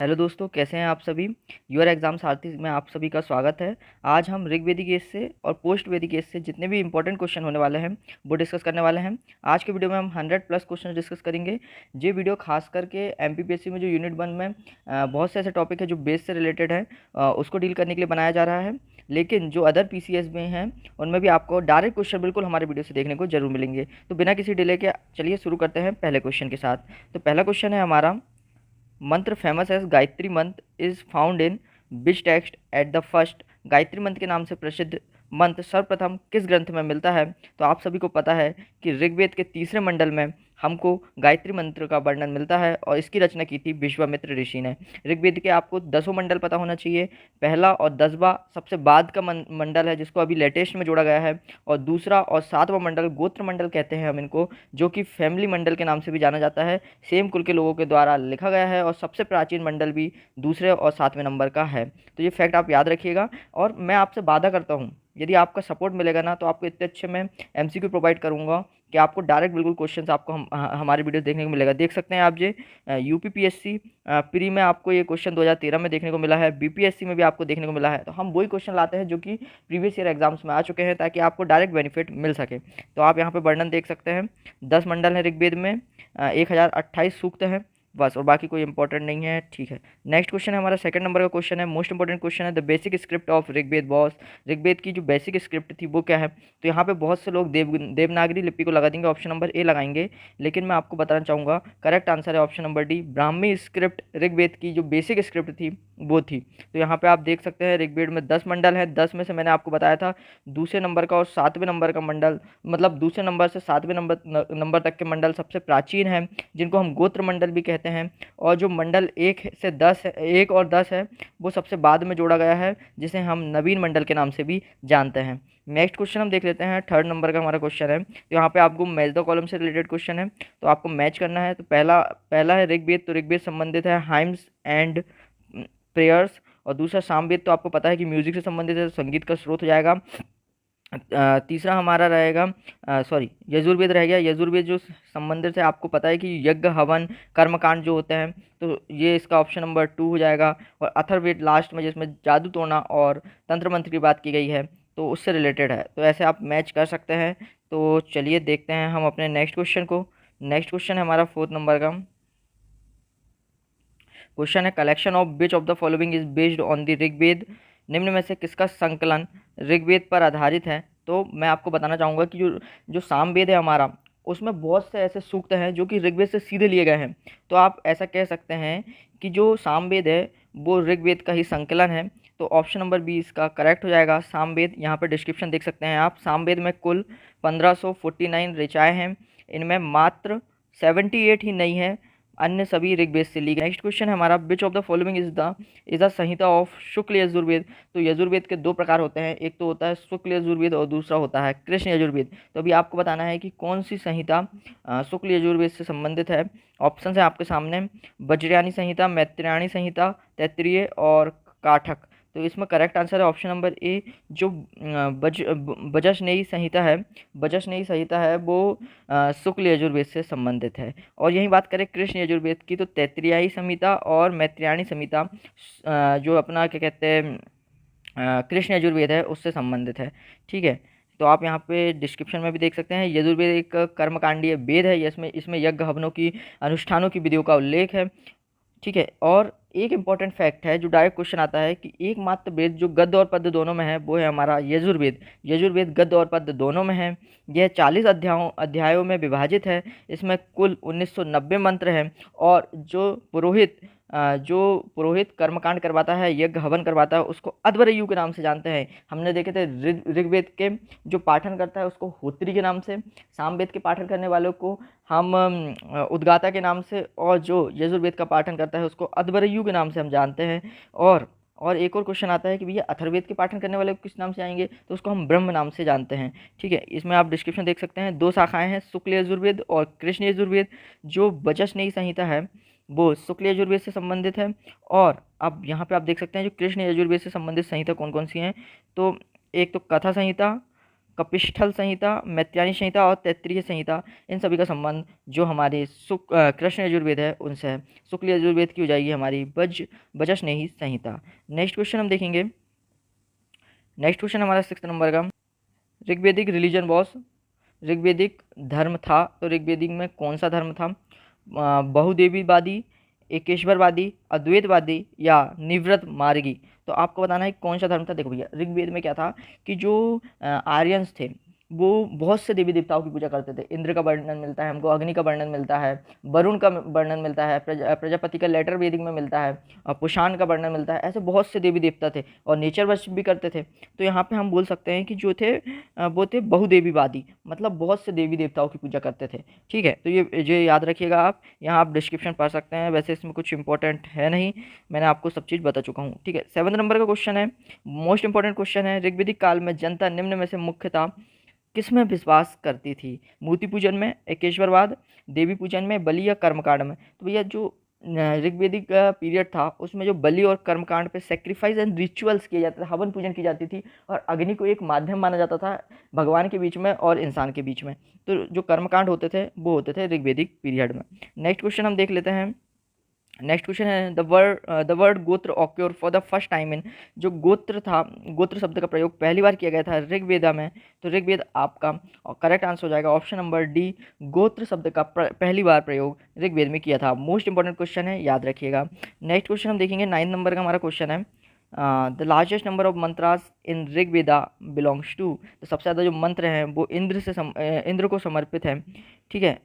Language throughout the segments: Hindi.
हेलो दोस्तों, कैसे हैं आप सभी। यूर एग्जाम सारथी में आप सभी का स्वागत है। आज हम ऋग वेदिक एज से और पोस्ट वेदिक एज से जितने भी इंपॉर्टेंट क्वेश्चन होने वाले हैं वो डिस्कस करने वाले हैं। आज के वीडियो में हम 100+ क्वेश्चन डिस्कस करेंगे। ये वीडियो खास करके एमपीपीएससी में जो यूनिट 1 में बहुत से ऐसे टॉपिक है जो बेस से रिलेटेड है, उसको डील करने के लिए बनाया जा रहा है। लेकिन जो अदर पीसीएस में हैं उनमें भी आपको डायरेक्ट क्वेश्चन बिल्कुल हमारे वीडियो से देखने को जरूर मिलेंगे। तो बिना किसी डिले के चलिए शुरू करते हैं पहले क्वेश्चन के साथ। तो पहला क्वेश्चन है हमारा, मंत्र फेमस एज गायत्री मंत्र is found in which text at the first. Gayatri मंत्र के नाम से प्रसिद्ध मंत्र सर्वप्रथम किस ग्रंथ में मिलता है। तो आप सभी को पता है कि ऋग्वेद के तीसरे मंडल में हमको गायत्री मंत्र का वर्णन मिलता है और इसकी रचना की थी विश्वामित्र ऋषि ने। ऋग्वेद के आपको 10 मंडल पता होना चाहिए। पहला और 10वां सबसे बाद का मंडल है जिसको अभी लेटेस्ट में जोड़ा गया है, और दूसरा और 7वां मंडल गोत्र मंडल कहते हैं हम इनको, जो कि फैमिली मंडल के नाम से भी जाना जाता है। सेम कुल के लोगों के द्वारा लिखा गया है और सबसे प्राचीन मंडल भी दूसरे और 7वें नंबर का है। तो ये फैक्ट आप याद रखिएगा। और मैं आपसे वादा करता हूँ यदि आपका सपोर्ट मिलेगा ना तो आपको इतने अच्छे मैं एमसीक्यू प्रोवाइड करूँगा कि आपको डायरेक्ट बिल्कुल क्वेश्चंस आपको हमारे वीडियो देखने को मिलेगा। देख सकते हैं आप ये यूपीपीएससी प्री में आपको ये क्वेश्चन 2013 में देखने को मिला है, बीपीएससी में भी आपको देखने को मिला है। तो हम वही क्वेश्चन लाते हैं जो कि प्रीवियस ईयर एग्जाम्स में आ चुके हैं ताकि आपको डायरेक्ट बेनिफिट मिल सके। तो आप यहाँ पे वर्णन देख सकते हैं। 10 मंडल हैं ऋग्वेद में, 1028 सूक्त हैं बस, और बाकी कोई इंपॉर्टेंट नहीं है। ठीक है, नेक्स्ट क्वेश्चन है हमारा सेकंड नंबर का क्वेश्चन है, मोस्ट इंपॉर्टेंट क्वेश्चन है, the basic script of Rigveda boss. Rigveda की जो बेसिक स्क्रिप्ट थी वो क्या है। तो यहाँ पे बहुत से लोग देवनागरी लिपि को लगा देंगे, ऑप्शन नंबर ए लगाएंगे, लेकिन मैं आपको बताना चाहूँगा करेक्ट आंसर है option number D, Brahmi script. Rigveda की जो बेसिक स्क्रिप्ट थी वो थी। तो यहाँ पे आप देख सकते हैं ऋग्वेद में 10 मंडल है, 10 में से मैंने आपको बताया था दूसरे नंबर का और 7वें नंबर का मंडल, मतलब दूसरे नंबर से 7वें नंबर तक के मंडल सबसे प्राचीन हैं, जिनको हम गोत्र मंडल भी कहते हैं। और जो मंडल 1 से 10 है, 1 और 10 है, वो सबसे बाद में जोड़ा गया है, जिसे हम नवीन मंडल के नाम से भी जानते हैं। नेक्स्ट क्वेश्चन हम देख लेते हैं, थर्ड नंबर का हमारा क्वेश्चन है। तो यहाँ पे आपको मैच द कॉलम से रिलेटेड क्वेश्चन है, तो आपको मैच करना है। तो पहला पहला है ऋग्वेद, तो ऋग्वेद संबंधित है हाइम्स एंड प्रेयर्स, और दूसरा सामवेद तो आपको पता है कि म्यूजिक से संबंधित है, तो संगीत का स्रोत हो जाएगा। तीसरा हमारा रहेगा सॉरी यजुर्वेद रह गया। यजुर्वेद जो संबंधित है आपको पता है कि यज्ञ हवन कर्मकांड जो होते हैं, तो ये इसका ऑप्शन नंबर 2 हो जाएगा। और अथर्ववेद लास्ट में जिसमें जादू टोना और तंत्र मंत्र की बात की गई है, तो उससे रिलेटेड है। तो ऐसे आप मैच कर सकते हैं। तो चलिए देखते हैं हम अपने नेक्स्ट क्वेश्चन को। नेक्स्ट क्वेश्चन है हमारा 4th नंबर का क्वेश्चन है, collection of which of the following is based on the Rigveda. निम्न में से किसका संकलन ऋग्वेद पर आधारित है। तो मैं आपको बताना चाहूँगा कि जो जो सामवेद है हमारा, उसमें बहुत से ऐसे सूक्त हैं जो कि ऋग्वेद से सीधे लिए गए हैं। तो आप ऐसा कह सकते हैं कि जो सामवेद है वो ऋग्वेद का ही संकलन है। तो ऑप्शन नंबर बी इसका करेक्ट हो जाएगा। सामवेद, यहाँ पर डिस्क्रिप्शन देख सकते हैं आप, सामवेद में कुल 1549 ऋचाएँ हैं, इनमें मात्र 78 ही नहीं है, अन्य सभी ऋग्वेद से ली गई। नेक्स्ट क्वेश्चन है हमारा, which of the following is the Samhita of Shukla Yajurveda. तो यजुर्वेद के 2 प्रकार होते हैं, एक तो होता है शुक्ल यजुर्वेद और दूसरा होता है कृष्ण यजुर्वेद। तो अभी आपको बताना है कि कौन सी संहिता शुक्ल यजुर्वेद से संबंधित है। ऑप्शन है आपके सामने, वज्रयानी संहिता, मैत्रेयानी संहिता, तैत्तिरीय और काठक। तो इसमें करेक्ट आंसर है ऑप्शन नंबर ए, जो बजशनेयी संहिता है, बजशनेयी संहिता है वो शुक्ल यजुर्वेद से संबंधित है। और यही बात करें कृष्ण यजुर्वेद की, तो तैत्तिरीयाई संहिता और मैत्रेयानी संहिता जो अपना क्या कहते हैं कृष्ण यजुर्वेद है उससे संबंधित है। ठीक है, तो आप यहाँ पे डिस्क्रिप्शन में भी देख सकते हैं, यजुर्वेद एक कर्मकांडीय वेद है, इसमें इसमें यज्ञ हवनों की अनुष्ठानों की विधियों का उल्लेख है। ठीक है, और एक इम्पॉर्टेंट फैक्ट है जो डायरेक्ट क्वेश्चन आता है कि एकमात्र वेद जो गद्य और पद्य दोनों में है वो है हमारा यजुर्वेद। यजुर्वेद गद्य और पद्य दोनों में है। यह 40 अध्यायों में विभाजित है। इसमें कुल 1990 मंत्र हैं, और जो पुरोहित कर्मकांड करवाता है, यज्ञ हवन करवाता है, उसको अध्वर्यु के नाम से जानते हैं। हमने देखे थे ऋग्वेद के जो पाठन करता है उसको होत्री के नाम से, सामवेद के पाठन करने वालों को हम उद्गाता के नाम से, और जो यजुर्वेद का पाठन करता है उसको अध्वर्यु के नाम से हम जानते हैं। और एक और क्वेश्चन आता है कि भैया अथर्ववेद के पाठन करने वाले को किस नाम से आएंगे, तो उसको हम ब्रह्म नाम से जानते हैं। ठीक है, इसमें आप डिस्क्रिप्शन देख सकते हैं, 2 शाखाएं हैं, शुक्ल यजुर्वेद और कृष्ण यजुर्वेद। जो वजसनेयी संहिता है वो शुक्ल यजुर्वेद से संबंधित है। और अब यहाँ पे आप देख सकते हैं जो कृष्ण यजुर्वेद से संबंधित संहिता कौन कौन सी हैं। तो एक तो कथा संहिता, कपिस्थल संहिता, मैत्रेयी संहिता और तैत्तिरीय संहिता, इन सभी का संबंध जो हमारे कृष्ण यजुर्वेद है उनसे है। शुक्ल यजुर्वेद की हो जाएगी हमारी बजस्नेही संहिता। नेक्स्ट क्वेश्चन हम देखेंगे। नेक्स्ट क्वेश्चन हमारा 6 नंबर का, ऋग्वेदिक रिलीजन वॉस, ऋग्वेदिक धर्म था तो ऋग्वेदिक में कौन सा धर्म था? बहुदेवीवादी, एकेश्वरवादी, अद्वैतवादी या निवृत्त मार्गी। तो आपको बताना है कौन सा धर्म था। देखो भैया, ऋग्वेद में क्या था कि जो आर्यंस थे वो बहुत से देवी देवताओं की पूजा करते थे। इंद्र का वर्णन मिलता है हमको, अग्नि का वर्णन मिलता है, वरुण का वर्णन मिलता है, प्रजापति का लेटर वेदिक में मिलता है, और पुषाण का वर्णन मिलता है। ऐसे बहुत से देवी देवता थे और नेचर वर्शिप भी करते थे। तो यहाँ पे हम बोल सकते हैं कि जो थे वो थे बहुदेवीवादी, मतलब बहुत से देवी देवताओं की पूजा करते थे। ठीक है, तो ये याद रखिएगा आप। यहाँ आप डिस्क्रिप्शन पढ़ सकते हैं, वैसे इसमें कुछ इंपॉर्टेंट है नहीं, मैंने आपको सब चीज़ बता चुका हूँ। ठीक है, 7 नंबर का क्वेश्चन है, मोस्ट इंपॉर्टेंट क्वेश्चन है। ऋग्वेदिक काल में जनता निम्न में से मुख्यतः किस में विश्वास करती थी? मूर्ति पूजन में, एकेश्वरवाद, देवी पूजन में, बलि या कर्मकांड में? तो भैया जो ऋग्वेदिक पीरियड था उसमें जो बलि और कर्मकांड पे सेक्रीफाइस एंड रिचुअल्स किए जाते थे, हवन पूजन की जाती थी, और अग्नि को एक माध्यम माना जाता था भगवान के बीच में और इंसान के बीच में। तो जो कर्मकांड होते थे वो होते थे ऋग्वेदिक पीरियड में। नेक्स्ट क्वेश्चन हम देख लेते हैं। नेक्स्ट क्वेश्चन है, द वर्ड गोत्र occur for the first time in. जो गोत्र था, गोत्र शब्द का प्रयोग पहली बार किया गया था ऋग्वेदा में, तो ऋग्वेद आपका करेक्ट आंसर हो जाएगा ऑप्शन नंबर डी। गोत्र शब्द का पहली बार प्रयोग ऋग्वेद में किया था। मोस्ट इंपॉर्टेंट क्वेश्चन है, याद रखिएगा। नेक्स्ट क्वेश्चन हम देखेंगे, 9 नंबर का हमारा क्वेश्चन है, the largest number of mantras in Rigveda belongs to. तो सबसे ज़्यादा जो मंत्र हैं वो इंद्र को समर्पित है। ठीक है,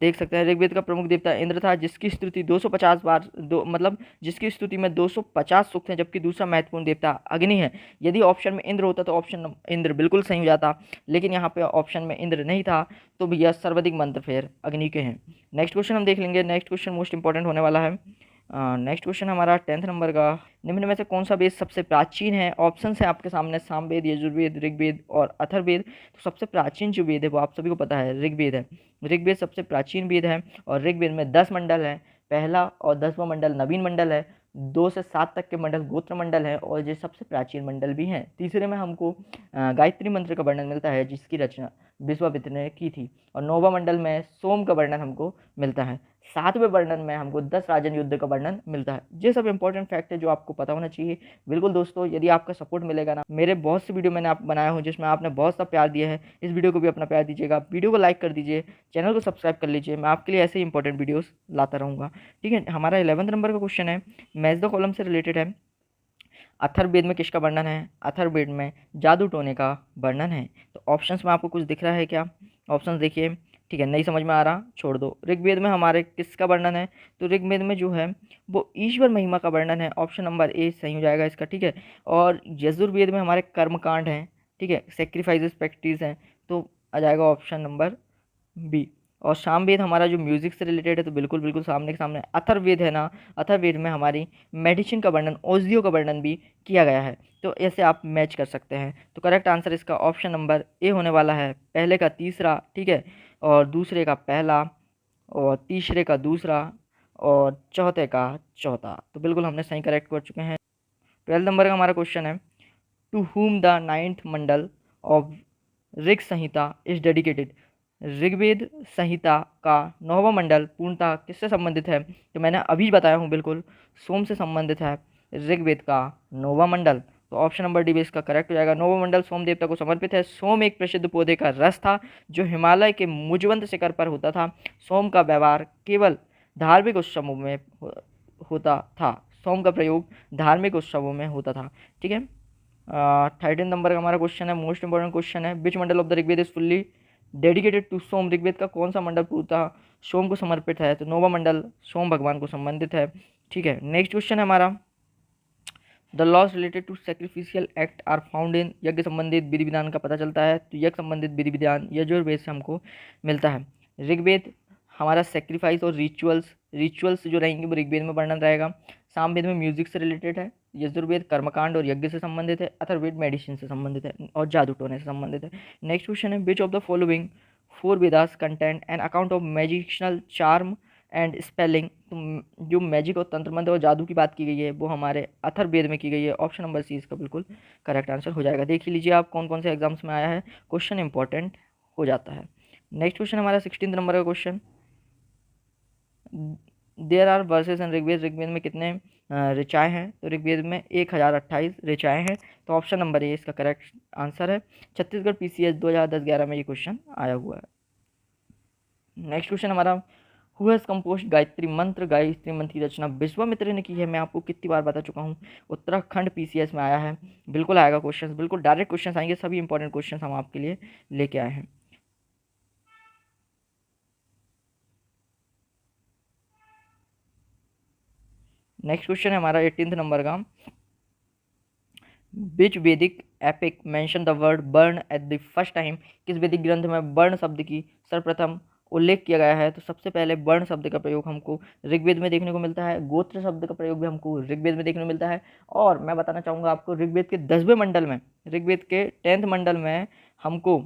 देख सकते हैं ऋग्वेद का प्रमुख देवता इंद्र था, जिसकी स्तुति 250 बार मतलब जिसकी स्तुति में 250 सूक्त हैं, जबकि दूसरा महत्वपूर्ण देवता अग्नि है। यदि ऑप्शन में इंद्र होता तो ऑप्शन इंद्र बिल्कुल सही हो जाता, लेकिन यहाँ पे ऑप्शन में इंद्र नहीं था, तो भैया सर्वाधिक मंत्र फिर अग्नि के हैं। नेक्स्ट क्वेश्चन हम देख लेंगे। नेक्स्ट क्वेश्चन मोस्ट इंपॉर्टेंट होने वाला है। नेक्स्ट क्वेश्चन हमारा 10th नंबर का, निम्न में से कौन सा वेद सबसे प्राचीन है? ऑप्शन है आपके सामने, सामवेद, यजुर्वेद, ऋग्वेद और अथर्ववेद। तो सबसे प्राचीन जो वेद है वो आप सभी को पता है ऋग्वेद है। ऋग्वेद सबसे प्राचीन वेद है और ऋग्वेद में 10 मंडल है। पहला और 10वां मंडल नवीन मंडल है, 2 से 7 तक के मंडल गोत्र मंडल है, और ये सबसे प्राचीन मंडल भी हैं। तीसरे में हमको गायत्री मंत्र का वर्णन मिलता है, जिसकी रचना विश्वामित्र ने की थी, और 9वां मंडल में सोम का वर्णन हमको मिलता है। 7वें वर्णन में हमको 10 राजन युद्ध का वर्णन मिलता है। ये सब इंपॉर्टेंट फैक्ट है जो आपको पता होना चाहिए। बिल्कुल दोस्तों, यदि आपका सपोर्ट मिलेगा ना, मेरे बहुत से वीडियो मैंने आप बनाया हूँ जिसमें आपने बहुत सा प्यार दिया है, इस वीडियो को भी अपना प्यार दीजिएगा, वीडियो को लाइक कर दीजिए, चैनल को सब्सक्राइब कर लीजिए। मैं आपके लिए ऐसे ही इंपॉर्टेंट वीडियोस लाता रहूँगा। ठीक है, हमारा 11 नंबर का क्वेश्चन है, मैच द कॉलम से रिलेटेड है। अथर्ववेद में किसका वर्णन है? अथर्ववेद में जादू टोने का वर्णन है। तो ऑप्शंस में आपको कुछ दिख रहा है क्या? ऑप्शंस देखिए। ठीक है, नहीं समझ में आ रहा छोड़ दो। ऋग्वेद में हमारे किसका वर्णन है? तो ऋग्वेद में जो है वो ईश्वर महिमा का वर्णन है। ऑप्शन नंबर ए सही हो जाएगा इसका। ठीक है, और यजुर्वेद में हमारे कर्मकांड हैं। ठीक है, सेक्रीफाइसेस प्रैक्टिस हैं, तो आ जाएगा ऑप्शन नंबर बी। और सामवेद हमारा जो म्यूजिक से रिलेटेड है, तो बिल्कुल बिल्कुल सामने के सामने। अथर्ववेद है ना, अथर्ववेद में हमारी मेडिसिन का वर्णन, औषधियों का वर्णन भी किया गया है। तो ऐसे आप मैच कर सकते हैं। तो करेक्ट आंसर इसका ऑप्शन नंबर ए होने वाला है, पहले का तीसरा, ठीक है, और दूसरे का पहला, और तीसरे का दूसरा, और चौथे का चौथा। तो बिल्कुल हमने सही करेक्ट कर चुके हैं। 12 नंबर का हमारा क्वेश्चन है, to whom the 9th mandal of Rig Samhita is dedicated. Rigveda Samhita का 9वां मंडल पूर्णतः किससे संबंधित है? तो मैंने अभी बताया हूँ, बिल्कुल सोम से संबंधित है ऋग्वेद का 9वां मंडल। तो ऑप्शन नंबर डी इसका करेक्ट हो जाएगा। 9वां मंडल सोम देवता को समर्पित है। सोम एक प्रसिद्ध पौधे का रस था जो हिमालय के मुजवंत शिखर पर होता था। सोम का व्यवहार केवल धार्मिक उत्सवों में होता था। सोम का प्रयोग धार्मिक उत्सवों में होता था। ठीक है, 13 नंबर का हमारा क्वेश्चन है, मोस्ट इंपॉर्टेंट क्वेश्चन है, which mandal of the Rigveda is fully dedicated to Soma. Rigveda का कौन सा मंडल पूर्णतः सोम को समर्पित है? तो 9वां मंडल सोम भगवान को संबंधित है। ठीक है, नेक्स्ट क्वेश्चन है हमारा, the laws related to sacrificial act are found in. यज्ञ संबंधित विधि विधान का पता चलता है, तो यज्ञ संबंधित विधि विधान यजुर्वेद से हमको मिलता है। ऋग्वेद हमारा सेक्रीफाइस और रिचुअल्स जो रहेंगे वो ऋग्वेद में वर्णन रहेगा। सामवेद में म्यूजिक से रिलेटेड है। यजुर्वेद कर्मकांड और यज्ञ से संबंधित है। अथर्ववेद मेडिसिन से संबंधित है और जादू टोने से संबंधित है। नेक्स्ट क्वेश्चन है, which of the following 4 Vedas content an account of magicianal charm and spelling. तो जो मैजिक और तंत्र मंत्र और जादू की बात की गई है वो हमारे अथर्ववेद में की गई है। ऑप्शन नंबर सी इसका बिल्कुल करेक्ट आंसर हो जाएगा। देख लीजिए आप कौन कौन से एग्जाम्स में आया है, क्वेश्चन इंपॉर्टेंट हो जाता है। नेक्स्ट क्वेश्चन हमारा 16 नंबर का क्वेश्चन, देयर आर वर्सेस इन ऋग्वेद। ऋग्वेद में कितने ऋचाएँ हैं? तो ऋग्वेद में 1028 ऋचाएँ हैं। तो ऑप्शन नंबर ए इसका करेक्ट आंसर है। छत्तीसगढ़ PCS 2010-11 में ये क्वेश्चन आया हुआ है। नेक्स्ट क्वेश्चन हमारा, हु हैज़ कंपोज्ड गायत्री मंत्र। गायत्री मंत्र की रचना विश्वामित्र ने की है। मैं आपको कितनी बार बता चुका हूँ, उत्तराखंड PCS में आया है। बिल्कुल आएगा क्वेश्चन, बिल्कुल डायरेक्ट क्वेश्चन आएंगे, सभी इंपॉर्टेंट क्वेश्चन हम आपके लिए लेके आए हैं। नेक्स्ट क्वेश्चन है हमारा 18 नंबर का, विच वैदिक epic mention the word burn at the first time. किस वैदिक ग्रंथ में बर्ण शब्द की सर्वप्रथम उल्लेख किया गया है? तो सबसे पहले बर्ण शब्द का प्रयोग हमको ऋग्वेद में देखने को मिलता है। गोत्र शब्द का प्रयोग भी हमको ऋग्वेद में देखने को मिलता है। और मैं बताना चाहूँगा आपको, ऋग्वेद के 10वें मंडल में, ऋग्वेद के 10th मंडल में हमको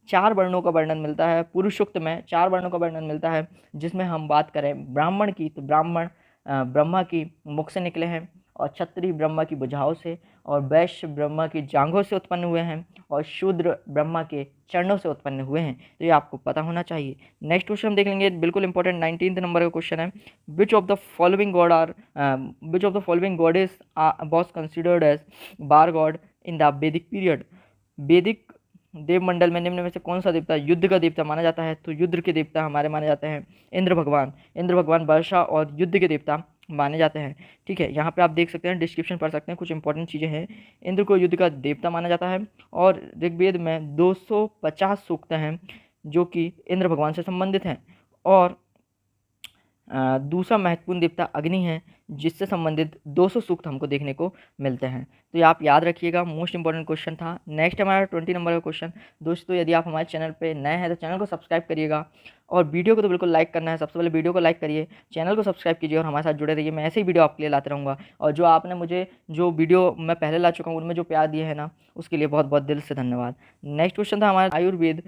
4 वर्णों का वर्णन मिलता है। पुरुष सूक्त में 4 वर्णों का वर्णन मिलता है, जिसमें हम बात करें ब्राह्मण की, तो ब्राह्मण ब्रह्मा की मुख से निकले हैं, और क्षत्रिय ब्रह्मा की भुजाओं से, और वैश्य ब्रह्मा की जांघों से उत्पन्न हुए हैं, और शूद्र ब्रह्मा के चरणों से उत्पन्न हुए हैं। तो ये आपको पता होना चाहिए। नेक्स्ट क्वेश्चन हम देख लेंगे, बिल्कुल इंपॉर्टेंट 19 नंबर का क्वेश्चन है, which of the following goddess was considered as bar god in the Vedic period. वैदिक देव मंडल में निम्न में से कौन सा देवता युद्ध का देवता माना जाता है? तो युद्ध के देवता हमारे माने जाते हैं इंद्र भगवान। इंद्र भगवान वर्षा और युद्ध के देवता माने जाते हैं। ठीक है, यहाँ पे आप देख सकते हैं, डिस्क्रिप्शन पढ़ सकते हैं, कुछ इंपॉर्टेंट चीज़ें हैं। इंद्र को युद्ध का देवता माना जाता है, और ऋग्वेद में 250 सूक्त हैं जो कि इंद्र भगवान से संबंधित हैं। और दूसरा महत्वपूर्ण देवता अग्नि है, जिससे संबंधित 200 सूक्त हमको देखने को मिलते हैं। तो ये आप याद रखिएगा, मोस्ट इंपॉर्टेंट क्वेश्चन था। नेक्स्ट हमारा 20 नंबर का क्वेश्चन। दोस्तों यदि आप हमारे चैनल पे नए हैं तो चैनल को सब्सक्राइब करिएगा, और वीडियो को तो बिल्कुल लाइक करना है। सबसे पहले वीडियो को लाइक करिए, चैनल को सब्सक्राइब कीजिए, और हमारे साथ जुड़े रहिए। मैं ऐसे ही वीडियो आपके लिए लाते रहूँगा। और जो आपने मुझे जो वीडियो मैं पहले ला चुका हूँ उनमें जो प्यार दिए है ना, उसके लिए बहुत बहुत दिल से धन्यवाद। नेक्स्ट क्वेश्चन था हमारा, आयुर्वेद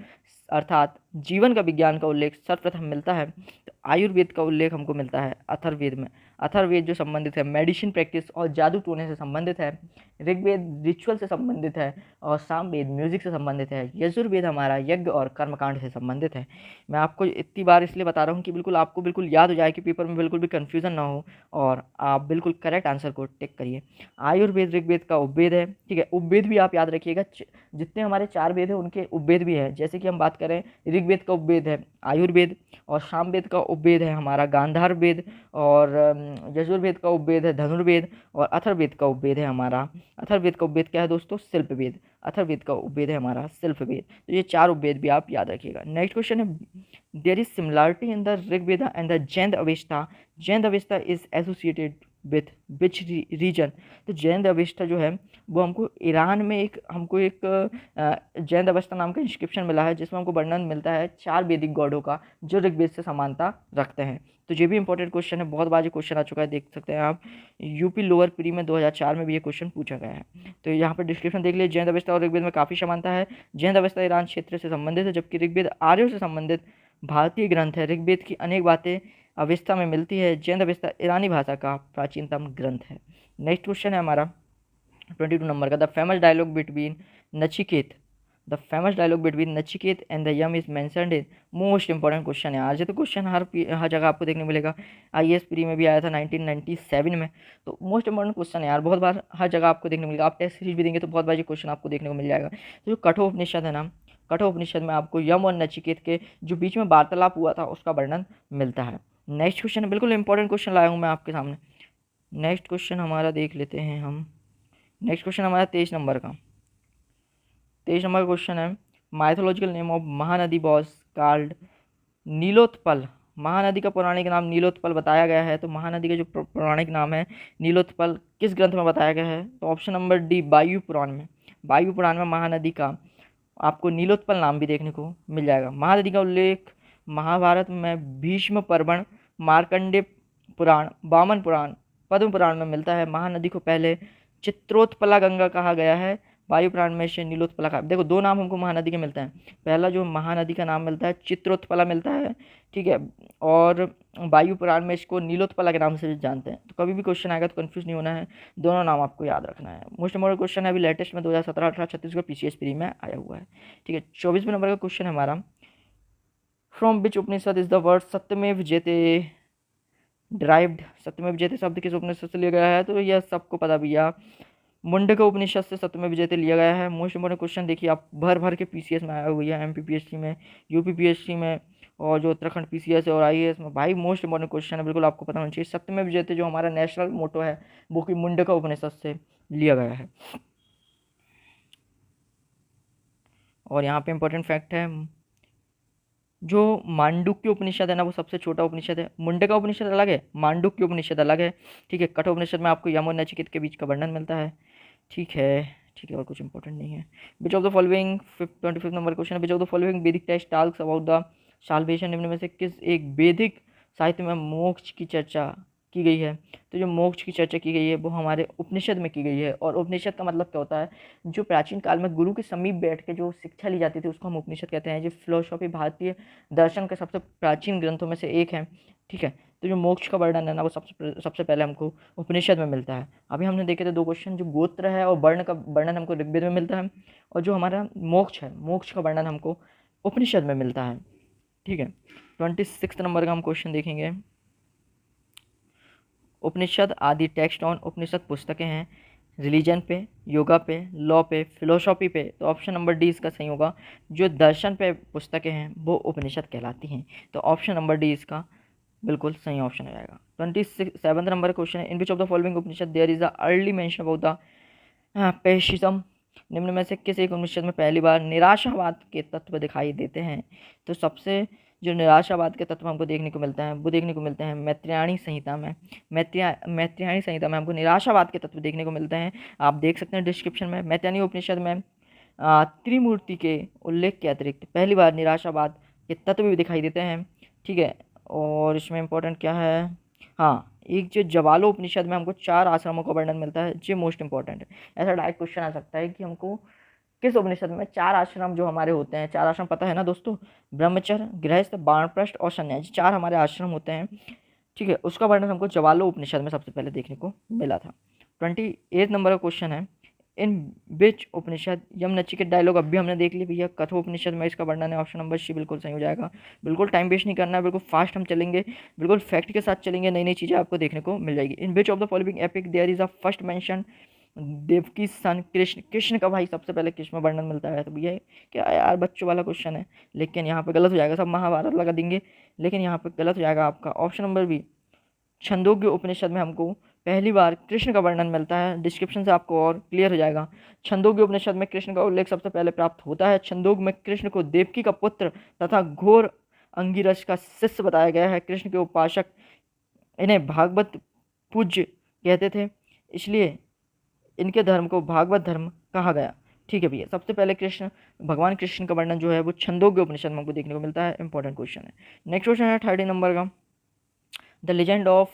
अर्थात जीवन का विज्ञान का उल्लेख सर्वप्रथम मिलता है। तो आयुर्वेद का उल्लेख हमको मिलता है अथर्ववेद में। अथर्ववेद जो संबंधित है मेडिसिन प्रैक्टिस और जादू टोने से संबंधित है। ऋग्वेद रिचुअल से संबंधित है, और सामवेद म्यूजिक से संबंधित है। यजुर्वेद हमारा यज्ञ और कर्मकांड से संबंधित है। मैं आपको इतनी बार इसलिए बता रहा हूँ कि बिल्कुल आपको बिल्कुल याद हो जाए, कि पेपर में बिल्कुल भी कन्फ्यूजन ना हो, और आप बिल्कुल करेक्ट आंसर को टिक करिए। आयुर्वेद ऋग्वेद का उपवेद है। ठीक है, उपवेद भी आप याद रखिएगा, जितने हमारे 4 वेद हैं उनके उपवेद भी है। जैसे कि हम बात करें, ऋग्वेद का उपवेद है आयुर्वेद, और सामवेद का उपवेद है हमारा गांधार वेद, और यजुर्वेद का उपवेद है धनुर्वेद, और अथर्ववेद का उपवेद है हमारा, अथर्ववेद का उपवेद क्या है दोस्तों? शिल्पवेद। अथर्ववेद का उपवेद है हमारा शिल्पवेद। तो ये 4 उपवेद भी आप याद रखिएगा। नेक्स्ट क्वेश्चन है, there is similarity in the Rigveda and the Zend Avesta. Zend Avesta is associated with which region. तो जैन अवेस्ता जो है वो हमको ईरान में हमको एक जैन अवेस्ता नाम का इंस्क्रिप्शन मिला है, जिसमें हमको वर्णन मिलता है 4 वैदिक गॉडों का, जो ऋग्वेद से समानता रखते हैं। तो ये भी इंपॉर्टेंट क्वेश्चन है, बहुत बार ये क्वेश्चन आ चुका है, देख सकते हैं आप। यूपी लोअर प्री में 2004 में भी ये क्वेश्चन पूछा गया है। तो यहाँ पर डिस्क्रिप्शन देख लीजिए, जैन अवेस्ता और ऋग्वेद में काफ़ी समानता है। जैन अवेस्ता ईरान क्षेत्र से संबंधित है, जबकि ऋग्वेद आर्यों से संबंधित भारतीय ग्रंथ है। ऋग्वेद की अनेक बातें अवेस्ता में मिलती है। जैन अवेस्ता ईरानी भाषा का प्राचीनतम ग्रंथ है। नेक्स्ट क्वेश्चन है हमारा 22 नंबर का, the famous dialogue between Nachiketa. The famous dialogue between Nachiketa and the Yama is mentioned in. Most important question है आज। ये तो क्वेश्चन हर जगह आपको देखने को मिलेगा। IAS प्री में भी आया था 1997 में। तो मोस्ट इंपॉर्टेंट क्वेश्चन है यार, बहुत बार हर जगह आपको देखने को मिलेगा। आप टेस्ट सीरीज भी देंगे तो बहुत बार ये क्वेश्चन आपको देखने को मिल जाएगा। तो जो कठोपनिषद है ना, कठोपनिषद में आपको यम और नचिकेत के जो बीच में वार्तालाप हुआ था उसका वर्णन मिलता है। नेक्स्ट क्वेश्चन है, बिल्कुल इंपॉर्टेंट क्वेश्चन लाया हूँ मैं आपके सामने। नेक्स्ट क्वेश्चन हमारा देख लेते हैं हम। नेक्स्ट क्वेश्चन हमारा 23 नंबर का। 23 नंबर का क्वेश्चन है, mythological name of Mahanadi was called Nilotpal. Mahanadi का पौराणिक नाम नीलोत्पल बताया गया है। तो महानदी का जो पौराणिक नाम है नीलोत्पल किस ग्रंथ में बताया गया है? तो ऑप्शन नंबर डी, वायु पुराण में। वायु पुराण में महानदी का आपको नीलोत्पल नाम भी देखने को मिल जाएगा। महानदी का उल्लेख महाभारत में भीष्म पर्वण, मार्कंडेय पुराण, वामन पुराण, पद्म पुराण में मिलता है। महानदी को पहले चित्रोत्पला गंगा कहा गया है। वायुपुराण में से नीलोत्पला का, देखो दो नाम हमको महानदी के मिलते हैं। पहला जो महानदी का नाम मिलता है चित्रोत्पला मिलता है, ठीक है, और वायुपुराण में इसको नीलोत्पला के नाम से भी जानते हैं। तो कभी भी क्वेश्चन आएगा तो कंफ्यूज नहीं होना है, दोनों नाम आपको याद रखना है। मोस्ट इम्पोर्टेंट क्वेश्चन है, अभी लेटेस्ट में 2017-18 छत्तीसगढ़ पीसीएस प्री में आया हुआ है, ठीक है। 24वें नंबर का क्वेश्चन है हमारा, from which Upanishad is the word सत्यमेव जयते ड्राइव्ड। सत्यमेव जयते शब्द किस उपनिषद से लिया गया है? तो यह सबको पता भैया, मुंडक उपनिषद से सत्यमेव जयते लिया गया है। मोस्ट इंपोर्टेंट क्वेश्चन देखिए, आप भर भर के पीसीएस में आया हुआ है, एमपीपीएससी में, यूपीपीएससी में, और जो उत्तराखंड पीसीएस है और आईएएस में, भाई मोस्ट इंपोर्टेंट क्वेश्चन है, बिल्कुल आपको पता होना चाहिए। सत्यमेव जयते जो हमारा नेशनल मोटो है वो कि मुंडक उपनिषद से लिया गया है। और यहाँ पे इंपॉर्टेंट फैक्ट है, जो मांडुक्य उपनिषद है ना वो सबसे छोटा उपनिषद है। मुंडका उपनिषद अलग है, मांडुक्य उपनिषद अलग है, ठीक है। कठोपनिषद में आपको यम और नचिकेत के बीच का वर्णन मिलता है, ठीक है, ठीक है, और कुछ इंपॉर्टेंट नहीं है। Which of the following 25 number question है, which of the following Vedic text talks about the salvation, निम्न में से किस एक वैदिक साहित्य में मोक्ष की चर्चा की गई है? तो जो मोक्ष की चर्चा की गई है वो हमारे उपनिषद में की गई है। और उपनिषद का मतलब क्या होता है? जो प्राचीन काल में गुरु के समीप बैठ के जो शिक्षा ली जाती थी उसको हम उपनिषद कहते हैं। जो फिलोसॉफी भारतीय दर्शन के सबसे प्राचीन ग्रंथों में से एक है, ठीक है। तो जो मोक्ष का वर्णन है ना वो सबसे पहले हमको उपनिषद में मिलता है। अभी हमने देखे थे दो क्वेश्चन, जो गोत्र है और वर्ण का वर्णन हमको ऋग्वेद में मिलता है, और जो हमारा मोक्ष है, मोक्ष का वर्णन हमको उपनिषद में मिलता है, ठीक है। 26 नंबर का हम क्वेश्चन देखेंगे, उपनिषद आदि टेक्स्ट ऑन उपनिषद पुस्तकें हैं रिलीजन पे, योगा पे, लॉ पे, फिलोसॉफी पे। तो ऑप्शन नंबर डी इसका सही होगा। जो दर्शन पे पुस्तकें हैं वो उपनिषद कहलाती हैं। तो ऑप्शन नंबर डी इसका बिल्कुल सही ऑप्शन हो जाएगा। 27 नंबर क्वेश्चन है, in which of the following Upanishad there is the early mention about the pessimism. निम्न में से किस एक उपनिषद में पहली बार निराशावाद के तत्व दिखाई देते हैं? तो सबसे जो निराशावाद के तत्व हमको देखने को मिलता है वो देखने को मिलते हैं मैत्रेयणी संहिता में। मैत्रेयणी संहिता में हमको निराशावाद के तत्व देखने को मिलते हैं। आप देख सकते हैं डिस्क्रिप्शन में, मैत्रेयणी उपनिषद में त्रिमूर्ति के उल्लेख के अतिरिक्त पहली बार निराशावाद के तत्व भी दिखाई देते हैं, ठीक है। और इसमें इंपॉर्टेंट क्या है, हाँ, एक जो जवालो उपनिषद में हमको 4 आश्रमों का वर्णन मिलता है, जो मोस्ट इंपॉर्टेंट है। ऐसा डायरेक्ट क्वेश्चन आ सकता है कि हमको किस उपनिषद में 4 आश्रम जो हमारे होते हैं, 4 आश्रम पता है ना दोस्तों, ब्रह्मचर्य, गृहस्थ, वानप्रस्थ और संन्यास, 4 हमारे आश्रम होते हैं, ठीक है। उसका वर्णन हमको जवालो उपनिषद में सबसे पहले देखने को मिला था। 28 नंबर का क्वेश्चन है, in which Upanishad Yama Nachiket dialogue अभी हमने देख लिया भैया, कठोपनिषद में इसका वर्णन है। ऑप्शन नंबर सी बिल्कुल सही हो जाएगा। बिल्कुल टाइम वेस्ट नहीं करना है, बिल्कुल फास्ट हम चलेंगे, बिल्कुल फैक्ट के साथ चलेंगे, नई नई चीज़ें आपको देखने को मिल जाएगी। In which of the following epic there is a first mention Devaki son Krishna. Krishna का भाई सबसे पहले कृष्ण में वर्णन मिलता है। तो भैया क्या यार बच्चों वाला क्वेश्चन है, लेकिन यहाँ पे गलत हो जाएगा, सब महाभारत लगा देंगे, लेकिन यहाँ पे गलत हो जाएगा आपका। ऑप्शन नंबर बी, छंदोग्य उपनिषद में हमको पहली बार कृष्ण का वर्णन मिलता है। डिस्क्रिप्शन से आपको और क्लियर हो जाएगा। छंदोग्य उपनिषद में कृष्ण का उल्लेख सबसे पहले प्राप्त होता है। छंदोग में कृष्ण को देवकी का पुत्र तथा घोर अंगिरस का शिष्य बताया गया है। कृष्ण के उपासक इन्हें भागवत पूज्य कहते थे, इसलिए इनके धर्म को भागवत धर्म कहा गया, ठीक है भैया। सबसे पहले भगवान कृष्ण का वर्णन जो है वो छंदोग्य उपनिषद में हमको देखने को मिलता है। इंपॉर्टेंट क्वेश्चन है। नेक्स्ट क्वेश्चन है 30 नंबर का, the legend of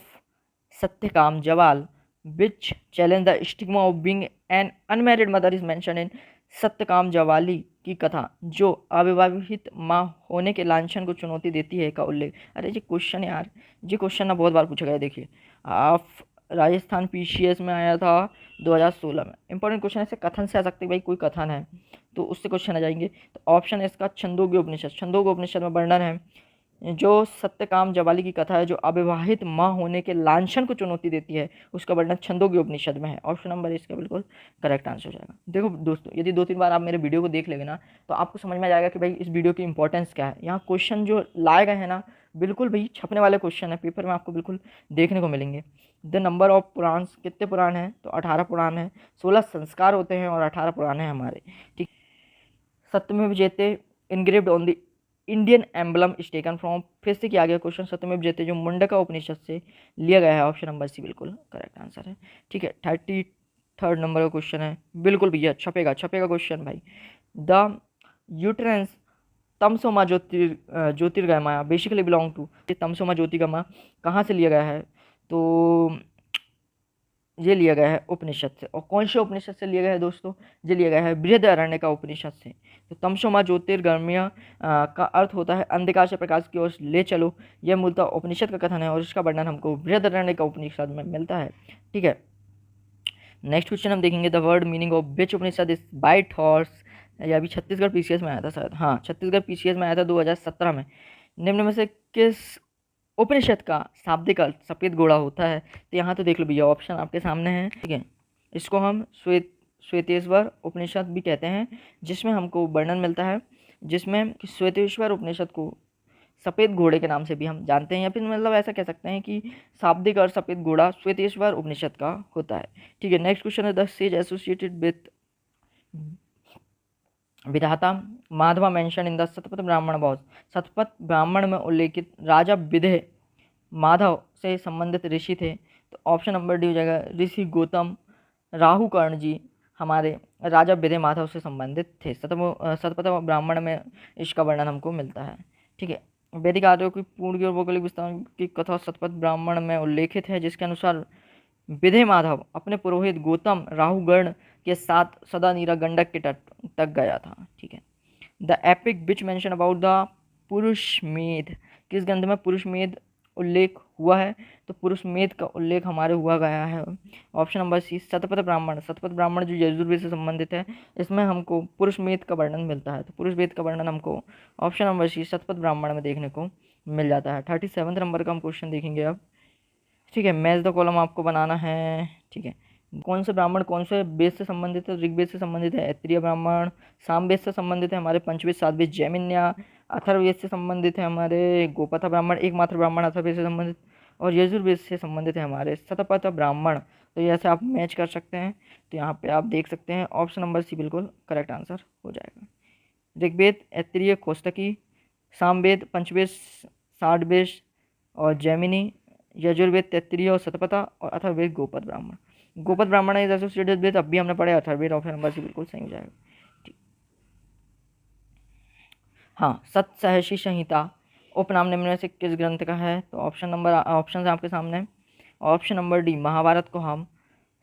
Satyakama Jabala which challenge the stigma of being an unmarried mother is mention in. Satyakama Jabali की कथा जो अविवाहित माँ होने के लांछन को चुनौती देती है का उल्लेख। अरे जी क्वेश्चन यार, जी क्वेश्चन ना बहुत बार पूछा गया। देखिए आप राजस्थान पीसीएस में आया था 2016 में। इंपॉर्टेंट क्वेश्चन ऐसे कथन से आ सकते हैं भाई, कोई कथन है तो उससे क्वेश्चन आ जाएंगे। तो ऑप्शन है इसका छंदोग्य उपनिषद। छंदोग्य उपनिषद में वर्णन है जो सत्यकाम जवाली की कथा है जो अविवाहित माँ होने के लांछन को चुनौती देती है, उसका वर्णन छंदोग्य उपनिषद में है। ऑप्शन नंबर इसका बिल्कुल करेक्ट आंसर हो जाएगा। देखो दोस्तों, यदि 2-3 बार आप मेरे वीडियो को देख लेंगे ना तो आपको समझ में आ जाएगा कि भाई इस वीडियो की इंपॉर्टेंस क्या है। यहाँ क्वेश्चन जो लाए गए हैं ना बिल्कुल भाई छपने वाले क्वेश्चन है, पेपर में आपको बिल्कुल देखने को मिलेंगे। द नंबर ऑफ पुराण, कितने पुराण हैं? तो 18 पुराण हैं। 16 संस्कार होते हैं और 18 पुराण हैं हमारे, ठीक। सत्यमेव जयते engraved on the Indian emblem is taken from. फिर से किया गया क्वेश्चन सत्यमेव जयते जो मुंडका उपनिषद से लिया गया है। ऑप्शन नंबर सी बिल्कुल करेक्ट आंसर है, ठीक है। 33 नंबर का क्वेश्चन है, बिल्कुल भैया छपेगा क्वेश्चन भाई। द यूट्रेंस तमसोमा ज्योतिर्गमया बेसिकली बिलोंग टू। तमसोमा ज्योतिर्गमय कहाँ से लिया गया है? तो ये लिया गया है उपनिषद से। और कौन से उपनिषद से लिया गया है दोस्तों? ये लिया गया है बृहदारण्यक उपनिषद से। तो तमसो ज्योतिर्गम्य का अर्थ होता है अंधकार से प्रकाश की ओर ले चलो। यह मूलतः उपनिषद का कथन है और इसका वर्णन हमको बृहदारण्यक उपनिषद में मिलता है। ठीक है, नेक्स्ट क्वेश्चन हम देखेंगे, the word meaning of which Upanishad is bite horse. ये अभी छत्तीसगढ़ पीसीएस में आया था शायद, हाँ छत्तीसगढ़ पीसीएस में आया था 2017 में। निम्न में से किस उपनिषद का शाब्दिक अर्थ सफ़ेद घोड़ा होता है? तो यहाँ तो देख लो भैया, ऑप्शन आपके सामने है। ठीक है, इसको हम श्वेतेश्वर उपनिषद भी कहते हैं, जिसमें हमको वर्णन मिलता है, जिसमें श्वेतेश्वर उपनिषद को सफ़ेद घोड़े के नाम से भी हम जानते हैं, या फिर मतलब ऐसा कह सकते हैं कि शाब्दिक और सफ़ेद घोड़ा श्वेतेश्वर उपनिषद का होता है। ठीक है, नेक्स्ट क्वेश्चन है, द सेज एसोसिएटेड विथ विधाता Madhava mention in the Shatapatha Brahmana boss. Shatapatha Brahmana में उल्लेखित राजा विधे माधव से संबंधित ऋषि थे। तो ऑप्शन नंबर डी हो जाएगा, ऋषि गौतम राहु कर्ण जी हमारे राजा विधे माधव से संबंधित थे। शतपथ ब्राह्मण में इसका वर्णन हमको मिलता है। ठीक है, वैदिक आर्यों की पूर्ण और भौगोलिक विस्तार की कथा शतपथ ब्राह्मण में उल्लेखित है, जिसके अनुसार विधे माधव अपने पुरोहित गौतम राहुगण के साथ सदा नीरा गंडक के तट तक गया था। ठीक है, the epic which mention about the Purushamedha. किस ग्रंथ में पुरुषमेध उल्लेख हुआ है? तो पुरुषमेध का उल्लेख हमारे हुआ गया है। Option number C Shatapatha Brahmana. Shatapatha Brahmana जो यजुर्वेद से संबंधित है, इसमें हमको पुरुषमेध का वर्णन मिलता है। तो पुरुषमेध का वर्णन हमको option number C Shatapatha Brahmana में देखने को मिल जाता है। 37 नंबर का हम क्वेश्चन देखेंगे अब। ठीक है, मैच द कॉलम आपको बनाना है। ठीक है, कौन से ब्राह्मण कौन से वेद से संबंधित है? ऋग्वेद से संबंधित है ऐत्रेय ब्राह्मण, सामवेद से संबंधित है हमारे पंचवेद सातवेद जैमिन्या, अथर्ववेद से संबंधित है हमारे गोपथा ब्राह्मण एकमात्र ब्राह्मण अथर्ववेद से संबंधित, और यजुर्वेद से संबंधित है हमारे शतपथ ब्राह्मण। तो ऐसे आप मैच कर सकते हैं। तो यहाँ पे आप देख सकते हैं ऑप्शन नंबर सी बिल्कुल करेक्ट आंसर हो जाएगा। ऋग्वेद ऐत्रेय कोष्टकी, सामवेद पंचवेद साठवेद और जैमिनी, यजुर्वेद तैत्तिरीय और शतपथा, और अथर्ववेद गोपथ ब्राह्मण। गोपथ ब्राह्मण इज एसोसिएटेड विद, अब भी हमने पढ़े अथर्ववेद। ऑप्शन नंबर सी बिल्कुल सही हो जाएगा। ठीक, हाँ, सप्तसहस्री संहिता उपनाम निम्न में से किस ग्रंथ का है? तो ऑप्शन आपके सामने है। ऑप्शन नंबर डी महाभारत को हम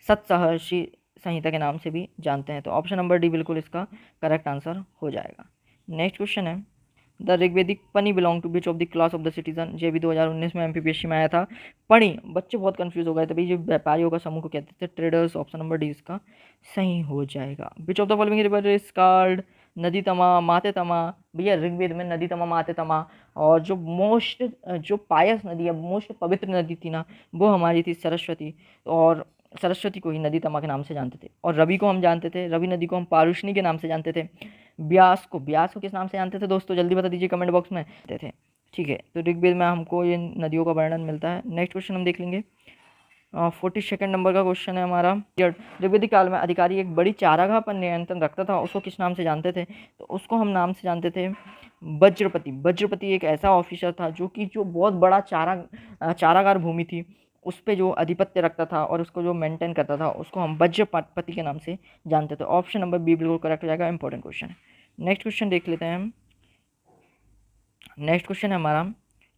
सप्तसहस्री संहिता के नाम से भी जानते हैं। तो ऑप्शन नंबर डी बिल्कुल इसका करेक्ट आंसर हो जाएगा। नेक्स्ट क्वेश्चन है, the Rigvedic Pani belong to which of the class of the citizen. ये भी 2019 में एमपीपीएससी में आया था। पनी, बच्चे बहुत कंफ्यूज हो गए थे भाई, जो व्यापारियों का समूह को कहते थे ट्रेडर्स। ऑप्शन नंबर डी इसका सही हो जाएगा। विच of the following river is called नदी तमा माते तमा। भैया ऋग्वेद में नदी तमा माते तमा, और जो पायस नदी है, मोस्ट पवित्र नदी थी ना, वो हमारी थी सरस्वती। और सरस्वती को ही नदी तमा के नाम से जानते थे। और रवि को हम जानते थे, रवि नदी को हम पारुष्णी के नाम से जानते थे। ब्यास को किस नाम से जानते थे दोस्तों? जल्दी बता दीजिए कमेंट बॉक्स में। थे। ठीक है, तो ऋग्वेद में हमको ये नदियों का वर्णन मिलता है। नेक्स्ट क्वेश्चन हम देख लेंगे। 42 नंबर का क्वेश्चन है हमारा। ऋग्वेदिक काल में अधिकारी एक बड़ी चारागाह पर नियंत्रण रखता था, उसको किस नाम से जानते थे? तो उसको हम नाम से जानते थे वज्रपति। वज्रपति एक ऐसा ऑफिसर था जो बहुत बड़ा चारागार भूमि थी, उस पर जो अधिपत्य रखता था और उसको जो मेंटेन करता था, उसको हम वज्रपति के नाम से जानते थे। ऑप्शन नंबर बी बिल्कुल करेक्ट हो जाएगा। इंपॉर्टेंट क्वेश्चन है। नेक्स्ट क्वेश्चन देख लेते हैं हम। नेक्स्ट क्वेश्चन है हमारा,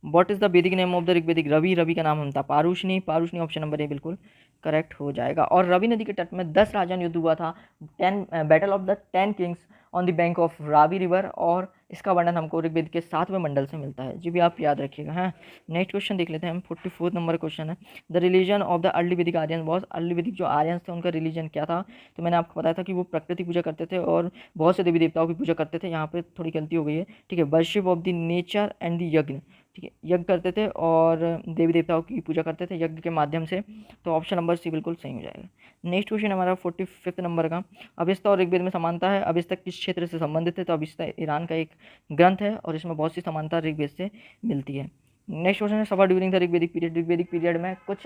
व्हाट इज द वैदिक नेम ऑफ द ऋग्वेदिक। रवि का नाम हम था पारुष्णी। ऑप्शन नंबर ए बिल्कुल करेक्ट हो जाएगा। और रवि नदी के तट में 10 राजन युद्ध हुआ था, battle of the 10 Kings on the bank of Ravi river, और इसका वर्णन हमको ऋग्वेद के 7वें मंडल से मिलता है। जी भी आप याद रखिएगा। हाँ, नेक्स्ट क्वेश्चन देख लेते हैं हम। 44 नंबर क्वेश्चन है, the religion of the early वैदिक आर्यन वॉज। अर्ली वैदिक जो आर्यंस थे उनका रिलीजन क्या था? तो मैंने आपको बताया था कि वो प्रकृति पूजा करते थे और बहुत से देवी देवताओं की पूजा करते थे। यहाँ पे थोड़ी गलती हो गई है। ठीक है, worship of the nature and the यज्ञ। ठीक है, यज्ञ करते थे और देवी देवताओं की पूजा करते थे यज्ञ के माध्यम से। तो ऑप्शन नंबर सी बिल्कुल सही हो जाएगा। नेक्स्ट क्वेश्चन हमारा 45 नंबर का, अविस्ता और ऋग्वेद में समानता है। अविस्ता किस क्षेत्र से संबंधित है? तो अविस्ता ईरान का एक ग्रंथ है और इसमें बहुत सी समानता ऋग्वेद से मिलती है। नेक्स्ट क्वेश्चन है, सभा during the Rigvedic period. Rigvedic period में कुछ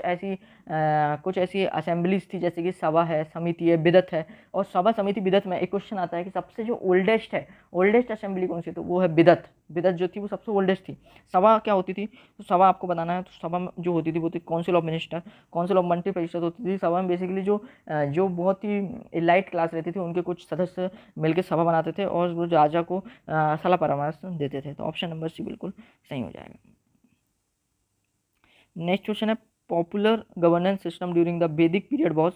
ऐसी असेंबलीज थी, जैसे कि सभा है, समिति है, बिदत है। और सभा समिति बिदत में एक क्वेश्चन आता है कि सबसे जो ओल्डेस्ट असेंबली कौन सी? तो वो है बिदत जो थी वो सबसे ओल्डेस्ट थी। सभा क्या होती थी? तो सभा आपको बताना है। तो सभा में जो होती थी वो थी council of minister, council of मंत्री परिषद होती थी। सभा में बेसिकली जो बहुत ही एलाइट क्लास रहती थी, उनके कुछ सदस्य मिलकर सभा बनाते थे और वो राजा को सलाह परामर्श देते थे। तो ऑप्शन नंबर सी बिल्कुल सही हो जाएगा। नेक्स्ट क्वेश्चन है popular governance system during the Vedic period was.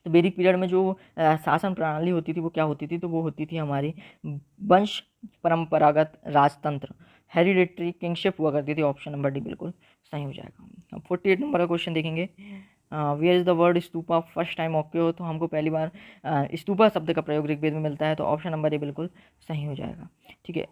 तो वैदिक पीरियड में जो शासन प्रणाली होती थी वो क्या होती थी, तो वो होती थी हमारी वंश परंपरागत राजतंत्र, हेरिडेटरी किंगशिप हुआ करती थी। ऑप्शन नंबर डी बिल्कुल सही हो जाएगा। 48 नंबर का क्वेश्चन देखेंगे, where is the word stupa first time okay हो, तो हमको पहली बार स्तूपा शब्द का प्रयोग ऋग्वेद में मिलता है, तो ऑप्शन नंबर ए बिल्कुल सही हो जाएगा। ठीक है,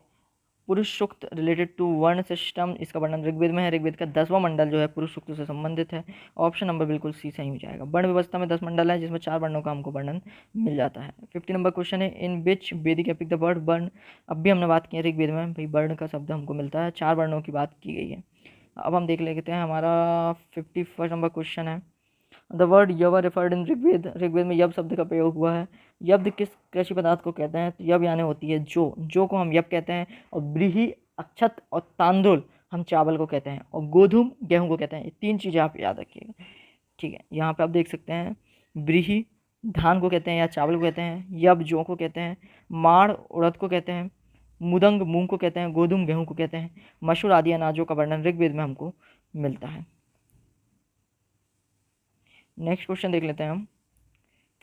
पुरुष सूक्त रिलेटेड टू वर्ण सिस्टम, इसका वर्णन ऋग्वेद में है। ऋग्वेद का 10वां मंडल जो है पुरुष सूक्त से संबंधित है। ऑप्शन नंबर बिल्कुल सी सही हो जाएगा। वर्ण व्यवस्था में 10 मंडल है जिसमें 4 वर्णों का हमको वर्णन मिल जाता है। 50 नंबर क्वेश्चन है, इन विच वैदिक एपिक द वर्ड वर्ण। अब भी हमने बात की है ऋग्वेद में भाई वर्ण का शब्द हमको मिलता है, 4 वर्णों की बात की गई है। अब हम देख लेते हैं, हमारा 51 नंबर क्वेश्चन है, the word yava referred in Rigveda. Rigveda में यव शब्द का प्रयोग हुआ है। यव किस कृषि पदार्थ को कहते हैं, तो यव यानी होती है जो को हम यव कहते हैं, और ब्रीही अक्षत और तांदुल हम चावल को कहते हैं, और गोधूम गेहूं को कहते हैं। ये 3 चीज़ें आप याद रखिएगा। ठीक है, यहाँ पे आप देख सकते हैं, ब्रीही धान को कहते हैं या चावल को कहते हैं, यव जौ को कहते हैं, माड़ उड़द को कहते हैं, मुदंग मूंग को कहते हैं, गोधूम गेहूं को कहते हैं। मसूर आदि अनाजों का वर्णन ऋग्वेद में हमको मिलता है। नेक्स्ट क्वेश्चन देख लेते हैं हम।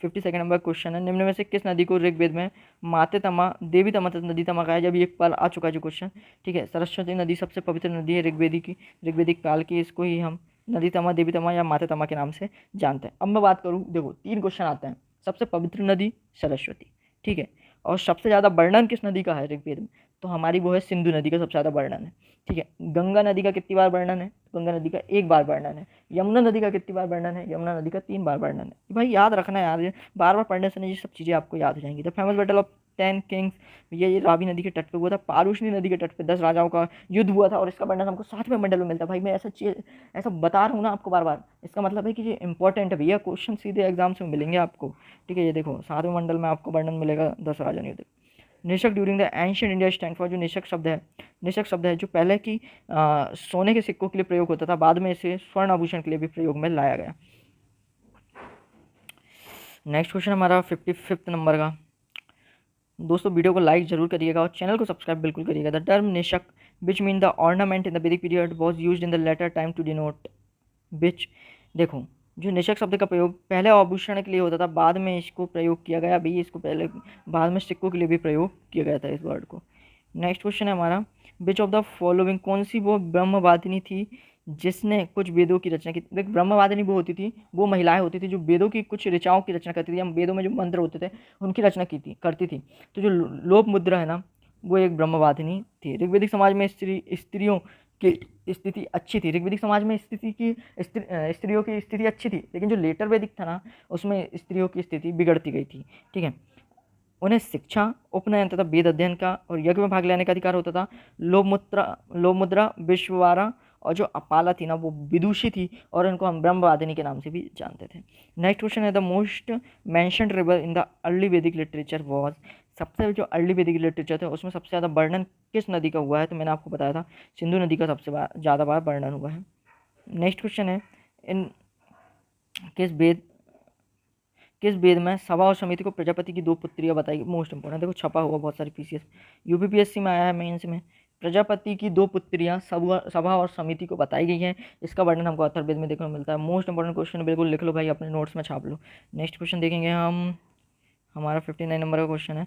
52 नंबर क्वेश्चन है, निम्न में से किस नदी को ऋग्वेद में माते तमा देवी तमा नदी तमा कहा है। जब एक बार आ चुका है जो क्वेश्चन। ठीक है, सरस्वती नदी सबसे पवित्र नदी है ऋग्वेदिक काल की। इसको ही हम नदी तमा, देवी तमा या माते तमा के नाम से जानते हैं। अब मैं बात करूँ, देखो 3 क्वेश्चन आते हैं। सबसे पवित्र नदी सरस्वती, ठीक है, और सबसे ज़्यादा वर्णन किस नदी का है ऋग्वेद में, तो हमारी वो है सिंधु नदी का सबसे ज़्यादा वर्णन है। ठीक है, गंगा नदी का कितनी बार वर्णन है, गंगा नदी का 1 बार वर्णन है। यमुना नदी का कितनी बार वर्णन है, यमुना नदी का 3 बार वर्णन है। भाई याद रखना है यार, बार बार पढ़ने से नहीं, ये सब चीज़ें आपको याद हो जाएंगी। The famous battle of 10 Kings, ये रावी नदी के तट पे हुआ था। पारुष्णी नदी के तट पे 10 राजाओं का युद्ध हुआ था, और इसका वर्णन हमको 7वें मंडल में मिलता है। भाई मैं ऐसा बता रहा हूँ ना आपको बार बार, इसका मतलब है कि ये इंपॉर्टेंट है भैया, क्वेश्चन सीधे एग्जाम्स में मिलेंगे आपको। ठीक है, ये देखो 7वें मंडल में आपको वर्णन मिलेगा 10 राजा युद्ध। Nishak during the ancient India stand for, जो निशक शब्द है जो पहले की सोने के सिक्कों के लिए प्रयोग होता था, बाद में इसे स्वर्ण आभूषण के लिए भी प्रयोग में लाया गया। नेक्स्ट क्वेश्चन हमारा 55 नंबर का। दोस्तों वीडियो को लाइक जरूर करिएगा और चैनल को सब्सक्राइब बिल्कुल करिएगा। The term nishak which mean the ornament in the Vedic period was used in the later time to denote which. देखो जो निशक शब्द का प्रयोग पहले आभूषण के लिए होता था, बाद में इसको प्रयोग किया गया। अभी इसको पहले बाद में सिक्कों के लिए भी प्रयोग किया गया था इस वर्ड को। नेक्स्ट क्वेश्चन है हमारा, विच ऑफ द फॉलोइंग, कौन सी वो ब्रह्मवादिनी थी जिसने कुछ वेदों की रचना की। देख ब्रह्मवादिनी वो होती थी, वो महिलाएं होती थी जो वेदों की कुछ ऋचाओं की रचना करती थी, हम वेदों में जो मंत्र होते थे उनकी रचना करती थी। तो जो लोप मुद्रा है ना, वो एक ब्रह्मवादिनी थी। ऋग्वेदिक समाज में स्त्रियों की स्थिति अच्छी थी। ऋग्वेदिक समाज में स्त्रियों की स्थिति अच्छी थी, लेकिन जो लेटर वैदिक था ना, उसमें स्त्रियों की स्थिति बिगड़ती गई थी। ठीक है, उन्हें शिक्षा, उपनयन तथा वेद अध्ययन का और यज्ञ में भाग लेने का अधिकार होता था। लोभ मुद्रा विश्ववारा और जो अपाला थी ना, वो विदुषी थी, और इनको हम ब्रह्मवादिनी के नाम से भी जानते थे। नेक्स्ट क्वेश्चन है, the most mentioned river in the early वैदिक लिटरेचर वॉज। सबसे जो अर्ली वैदिक लिटरेचर थे उसमें सबसे ज़्यादा वर्णन किस नदी का हुआ है, तो मैंने आपको बताया था सिंधु नदी का सबसे ज़्यादा बार वर्णन हुआ है। नेक्स्ट क्वेश्चन है, इन किस वेद में सभा और समिति को प्रजापति की 2 पुत्रियां बताई गई। मोस्ट इंपॉर्टेंट, देखो छपा हुआ बहुत सारी पीसीएस यूपीपीएससी में आया है, मेंस में। प्रजापति की 2 पुत्रियां सभा और समिति को बताई गई हैं, इसका वर्णन हमको अथर्ववेद में देखने को मिलता है। मोस्ट इंपॉर्टेंट क्वेश्चन, बिल्कुल लिख लो भाई, अपने नोट्स में छाप लो। नेक्स्ट क्वेश्चन देखेंगे हम, हमारा 59 नंबर का क्वेश्चन है,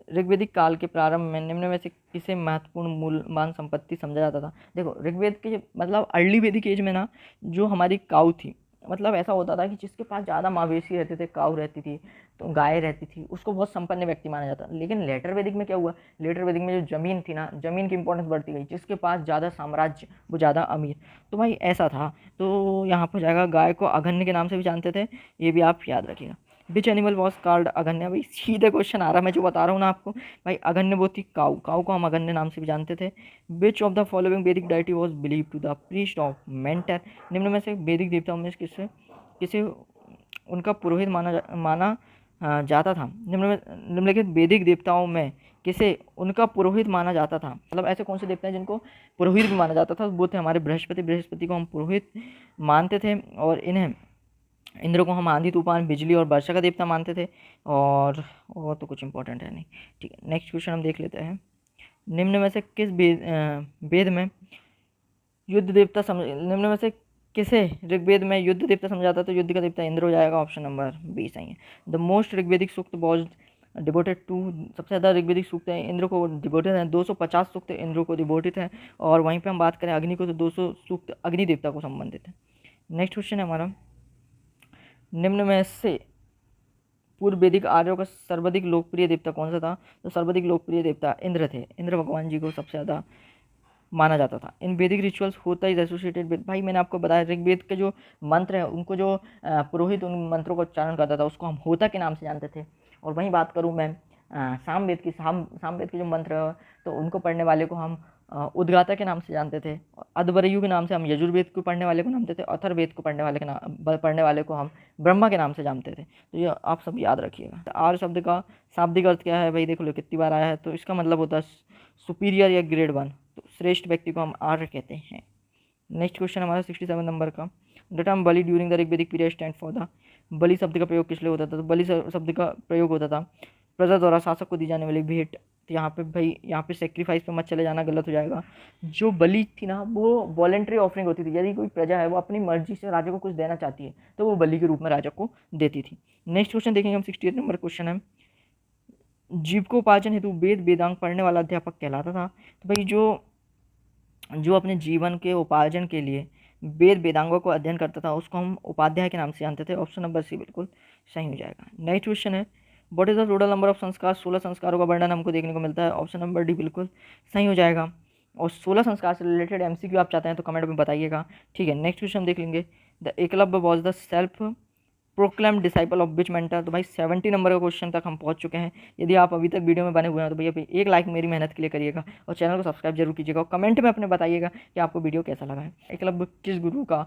ऋग्वेदिक काल के प्रारंभ में निम्न में से किसे महत्वपूर्ण मूल्यवान संपत्ति समझा जाता था। देखो ऋग्वेद के मतलब अर्ली वैदिक एज में ना, जो हमारी काऊ थी, मतलब ऐसा होता था कि जिसके पास ज़्यादा मवेशी रहते थे, काऊ रहती थी, तो गाय रहती थी, उसको बहुत संपन्न व्यक्ति माना जाता। लेकिन लेटर वैदिक में क्या हुआ, लेटर वैदिक में जो ज़मीन थी ना, ज़मीन की इंपॉर्टेंस बढ़ती गई, जिसके पास ज़्यादा साम्राज्य वो ज़्यादा अमीर। तो भाई ऐसा था, तो यहाँ पर जाएगा, गाय को अगन्य के नाम से भी जानते थे, ये भी आप याद रखिएगा। विच एनिमल वॉज कॉल्ड अगन्य, भाई सीधे क्वेश्चन आ रहा है, मैं जो बता रहा हूँ ना आपको भाई, अगन्य वो थी काऊ को हम अगन्य नाम से भी जानते थे। Which of the following Vedic deity was believe to the priest of mentor, निम्न में से वैदिक देवताओं में किसे उनका पुरोहित माना जाता था। निम्नलिखित वैदिक देवताओं में किसे उनका पुरोहित माना जाता था, मतलब ऐसे कौन से देवता हैं जिनको पुरोहित भी माना जाता था, वो थे हमारे बृहस्पति को हम पुरोहित मानते थे, और इन्हें इंद्र को हम आंधी तूफान बिजली और वर्षा का देवता मानते थे, और तो कुछ इंपॉर्टेंट है नहीं। ठीक है, नेक्स्ट क्वेश्चन हम देख लेते हैं, निम्न में से किस वेद में युद्ध देवता निम्न में से किसे ऋग्वेद में युद्ध देवता समझा जाता है? तो युद्ध का देवता इंद्र हो जाएगा, ऑप्शन नंबर बी सही है। The most Rigvedic sukta was devoted to, सबसे ज़्यादा ऋग्वेदिक सूक्त है इंद्र को डिवोटेड है, 250 सूक्त इंद्र को डिवोटेड है। और वहीं पे हम बात करें अग्नि को तो 200 सूक्त अग्नि देवता को संबंधित है। नेक्स्ट क्वेश्चन है हमारा, निम्न में से पूर्व वैदिक आर्यों का सर्वाधिक लोकप्रिय देवता कौन सा था? तो सर्वाधिक लोकप्रिय देवता इंद्र थे, इंद्र भगवान जी को सबसे ज़्यादा माना जाता था। इन वैदिक रिचुअल्स होता इज एसोसिएटेड विद, भाई मैंने आपको बताया ऋग्वेद के जो मंत्र हैं उनको जो पुरोहित उन मंत्रों का उच्चारण करता था उसको हम होता के नाम से जानते थे। और वहीं बात करूँ मैं सामवेद की, सामवेद के जो मंत्र हैं तो उनको पढ़ने वाले को हम उद्गाता के नाम से जानते थे। अध्वर्यु के नाम से हम यजुर्वेद को पढ़ने वाले को जानते थे, अथर्ववेद को पढ़ने वाले को हम ब्रह्मा के नाम से जानते थे। तो ये आप सब याद रखिएगा। तो आर्य शब्द का शाब्दिक अर्थ क्या है? भाई देख लो कितनी बार आया है। तो इसका मतलब होता है सुपीरियर या ग्रेड 1, तो श्रेष्ठ व्यक्ति को हम आर्य कहते हैं। नेक्स्ट क्वेश्चन हमारा 67 नंबर का, the term bali during the Rigvedic period stand for the, बलि शब्द का प्रयोग किस लिए होता था? तो बलि शब्द का प्रयोग होता था प्रजा द्वारा शासक को दी जाने वाली भेंट। तो यहाँ पे भाई यहाँ पे सेक्रीफाइस पे मत चले जाना, गलत हो जाएगा। जो बलि थी ना वो वॉलेंट्री ऑफरिंग होती थी, यदि कोई प्रजा है वो अपनी मर्जी से राजा को कुछ देना चाहती है तो वो बलि के रूप में राजा को देती थी। नेक्स्ट क्वेश्चन देखेंगे हम, 68 नंबर क्वेश्चन है, जीविकोपार्जन हेतु वेद वेदांग पढ़ने वाला अध्यापक कहलाता था? तो भाई जो अपने जीवन के उपार्जन के लिए वेद वेदांगों को अध्ययन करता था उसको हम उपाध्याय के नाम से जानते थे। ऑप्शन नंबर सी बिल्कुल सही हो जाएगा। नेक्स्ट क्वेश्चन है, what is the total number of संस्कार? 16 संस्कारों का वर्णन हमको देखने को मिलता है। ऑप्शन नंबर डी बिल्कुल सही हो जाएगा। और 16 संस्कार से रिलेटेड एमसीक्यू आप चाहते हैं तो कमेंट में बताइएगा, ठीक है। नेक्स्ट क्वेश्चन देख लेंगे, the Eklavya was the self proclaim disciple of which mentor? तो भाई 70 नंबर का क्वेश्चन तक हम पहुंच चुके हैं। यदि आप अभी तक वीडियो में बने हुए हैं तो भैया एक लाइक मेरी मेहनत के लिए करिएगा और चैनल को सब्सक्राइब जरूर कीजिएगा और कमेंट में अपने बताइएगा कि आपको वीडियो कैसा लगा है। एकलव्य किस गुरु का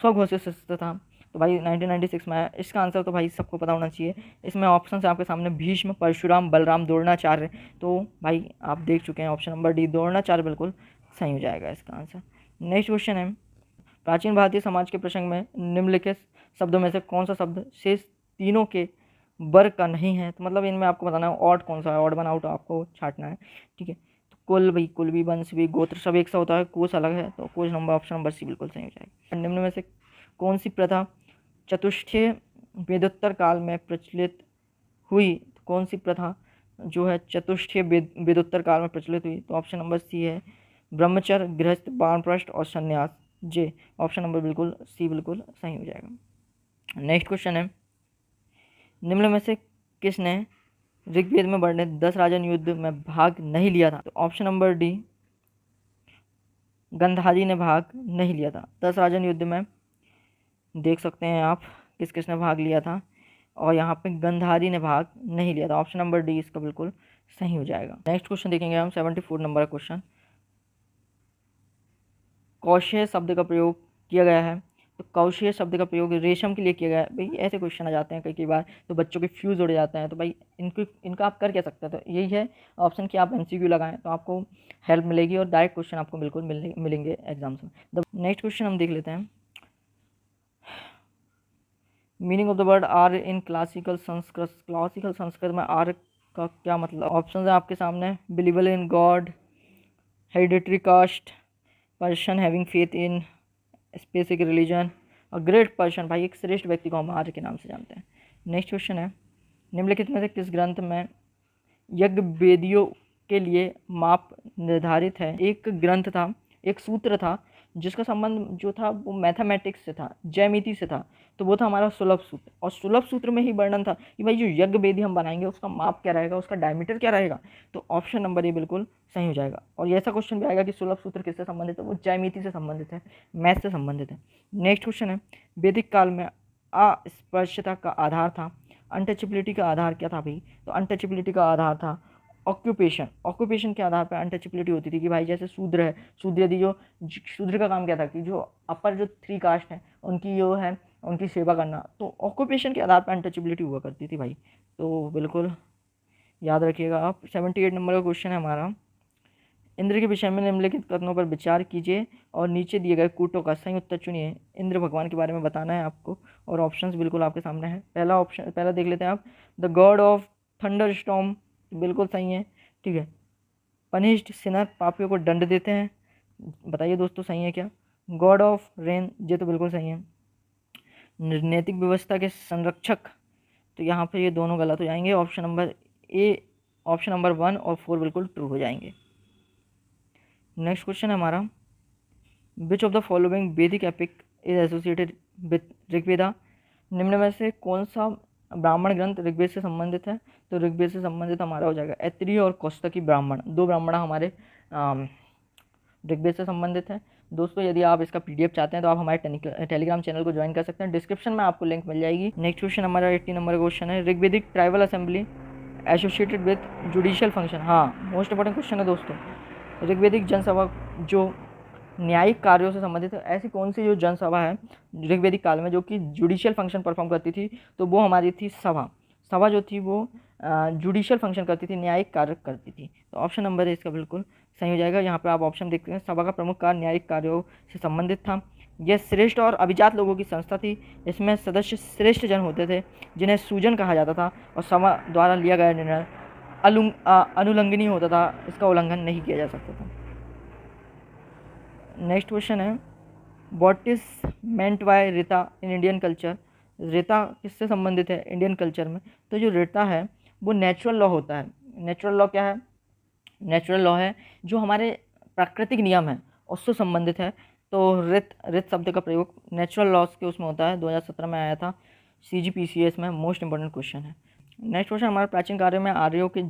स्वघोषित शिष्य था? तो भाई 1996 में। इसका आंसर तो भाई सबको पता होना चाहिए। इसमें ऑप्शन है आपके सामने, भीष्म, परशुराम, बलराम, द्रोणाचार्य। तो भाई आप देख चुके हैं, ऑप्शन नंबर डी द्रोणाचार्य बिल्कुल सही हो जाएगा इसका आंसर। नेक्स्ट क्वेश्चन है, प्राचीन भारतीय समाज के प्रसंग में निम्नलिखित शब्दों में से कौन सा शब्द शेष तीनों के वर्ग का नहीं है? तो मतलब इनमें आपको बताना है ऑड कौन सा है, ऑड वन आउट आपको छांटना है, ठीक है। तो कुल भाई, कुल भी, वंश भी, गोत्र सब एक सा होता है, कोष अलग है, तो कोष नंबर ऑप्शन नंबर सी बिल्कुल सही हो जाएगा। निम्न में से कौन सी प्रथा चतुष्टय वेदोत्तर काल में प्रचलित हुई? तो कौन सी प्रथा जो है चतुष्टय वेदोत्तर काल में प्रचलित हुई? तो ऑप्शन नंबर सी है ब्रह्मचर्य, गृहस्थ, वानप्रस्थ और संन्यास। जे ऑप्शन नंबर बिल्कुल सी बिल्कुल सही हो जाएगा। नेक्स्ट क्वेश्चन है, निम्न में से किसने ऋग्वेद में वर्णित 10 राजन युद्ध में भाग नहीं लिया था? तो ऑप्शन नंबर डी गंधारी ने भाग नहीं लिया था। 10 राजन युद्ध में देख सकते हैं आप किस किसने भाग लिया था, और यहाँ पे गंधारी ने भाग नहीं लिया था। ऑप्शन नंबर डी इसका बिल्कुल सही हो जाएगा। नेक्स्ट क्वेश्चन देखेंगे हम, 74 नंबर का क्वेश्चन, कौशेय शब्द का प्रयोग किया गया है? तो कौशेय शब्द का प्रयोग रेशम के लिए किया गया है। भाई ऐसे क्वेश्चन आ जाते हैं कई बार, तो बच्चों के फ्यूज उड़ जाते हैं, तो भाई इनका आप कर क्या सकते हैं? तो यही है ऑप्शन कि आप एमसीक्यू लगाएं तो आपको हेल्प मिलेगी और डायरेक्ट क्वेश्चन आपको बिल्कुल मिलेंगे एग्जाम्स में। नेक्स्ट क्वेश्चन हम देख लेते हैं, मीनिंग ऑफ द वर्ड आर in classical Sanskrit? Classical Sanskrit में आर का क्या मतलब? ऑप्शन है आपके सामने, believer in God, hereditary caste, person having faith in specific religion, और ग्रेट पर्सन, भाई एक श्रेष्ठ व्यक्ति को हम आर्य के नाम से जानते हैं। नेक्स्ट क्वेश्चन है, निम्नलिखित में से किस ग्रंथ में यज्ञ वेदियों के लिए माप निर्धारित है? एक ग्रंथ था, एक सूत्र था जिसका संबंध जो था वो मैथमेटिक्स से था, ज्यामिति से था, तो वो था हमारा सुलभ सूत्र। और सुलभ सूत्र में ही वर्णन था कि भाई जो यज्ञ वेदी हम बनाएंगे उसका माप क्या रहेगा, उसका डायमीटर क्या रहेगा। तो ऑप्शन नंबर ए बिल्कुल सही हो जाएगा। और ये ऐसा क्वेश्चन भी आएगा कि सुलभ सूत्र किससे संबंधित है? वो ज्यामिति से संबंधित है, मैथ से संबंधित है। नेक्स्ट क्वेश्चन है, वैदिक काल में अस्पृश्यता का आधार था, अनटचेबिलिटी का आधार क्या था भाई? तो अनटचेबिलिटी का आधार था ऑक्यूपेशन के आधार पर अनटचेबिलिटी होती थी कि भाई जैसे शूद्र है, शूद्र यदि जो शूद्र का काम क्या था कि जो अपर जो 3 कास्ट हैं उनकी जो है उनकी सेवा करना, तो ऑक्यूपेशन के आधार पर अनटचेबिलिटी हुआ करती थी भाई। तो बिल्कुल याद रखिएगा आप। 78 नंबर का क्वेश्चन है हमारा, इंद्र के विषय में निम्नलिखित कथनों पर विचार कीजिए और नीचे दिए गए कूटों का सही उत्तर चुनिए। इंद्र भगवान के बारे में बताना है आपको और ऑप्शंस बिल्कुल आपके सामने है। पहला देख लेते हैं आप, the God of thunder storm, बिल्कुल सही है, ठीक है। पनिश्ड सिनर, पापियों को दंड देते हैं, बताइए दोस्तों सही है क्या? गॉड ऑफ रेन, ये तो बिल्कुल सही है। नैतिक व्यवस्था के संरक्षक, तो यहाँ पे ये दोनों गलत हो जाएंगे। Option number A, option number 1 और 4 बिल्कुल ट्रू हो जाएंगे। नेक्स्ट क्वेश्चन है हमारा, विच ऑफ द फॉलोइंग वैदिक epic is associated with Rigveda. निम्न में से कौन सा ब्राह्मण ग्रंथ ऋग्वेद से संबंधित है? तो ऋग्वेद से संबंधित हमारा हो जाएगा ऐत्रेय और कौस्तकी ब्राह्मण, दो ब्राह्मण हमारे ऋग्वेद से संबंधित है। दोस्तों यदि आप इसका पीडीएफ चाहते हैं तो आप हमारे टेलीग्राम चैनल को ज्वाइन कर सकते हैं, डिस्क्रिप्शन में आपको लिंक मिल जाएगी। नेक्स्ट क्वेश्चन हमारा 80 नंबर क्वेश्चन है, Rigvedic tribal assembly associated with judicial function. हाँ, मोस्ट इंपॉर्टेंट क्वेश्चन है दोस्तों। ऋग्वेदिक जनसभा जो न्यायिक कार्यों से संबंधित है, ऐसी कौन सी जो जनसभा है ऋग्वेदिक काल में जो कि जुडिशियल फंक्शन परफॉर्म करती थी? तो वो हमारी थी सभा। सभा जो थी वो जुडिशियल फंक्शन करती थी, न्यायिक कार्य करती थी। तो ऑप्शन नंबर है इसका बिल्कुल सही हो जाएगा। यहाँ पे आप ऑप्शन देखते हैं, सभा का प्रमुख कार्य न्यायिक कार्यों से संबंधित था। यह श्रेष्ठ और अभिजात लोगों की संस्था थी। इसमें सदस्य श्रेष्ठ जन होते थे जिन्हें सूजन कहा जाता था, और सभा द्वारा लिया गया निर्णय अनुलंघनीय होता था, इसका उल्लंघन नहीं किया जा सकता था। नेक्स्ट क्वेश्चन है, what is meant by Rita in Indian culture. Rita किससे संबंधित है इंडियन कल्चर में? तो जो रीता है वो नेचुरल लॉ होता है। नेचुरल लॉ क्या है? नेचुरल लॉ है जो हमारे प्राकृतिक नियम है उससे संबंधित है। तो रित शब्द का प्रयोग नेचुरल लॉस के उसमें होता है, 2017 में आया था CGPCS में। मोस्ट इंपॉर्टेंट क्वेश्चन है। नेक्स्ट क्वेश्चन, हमारे प्राचीन कार्य में आर्यों के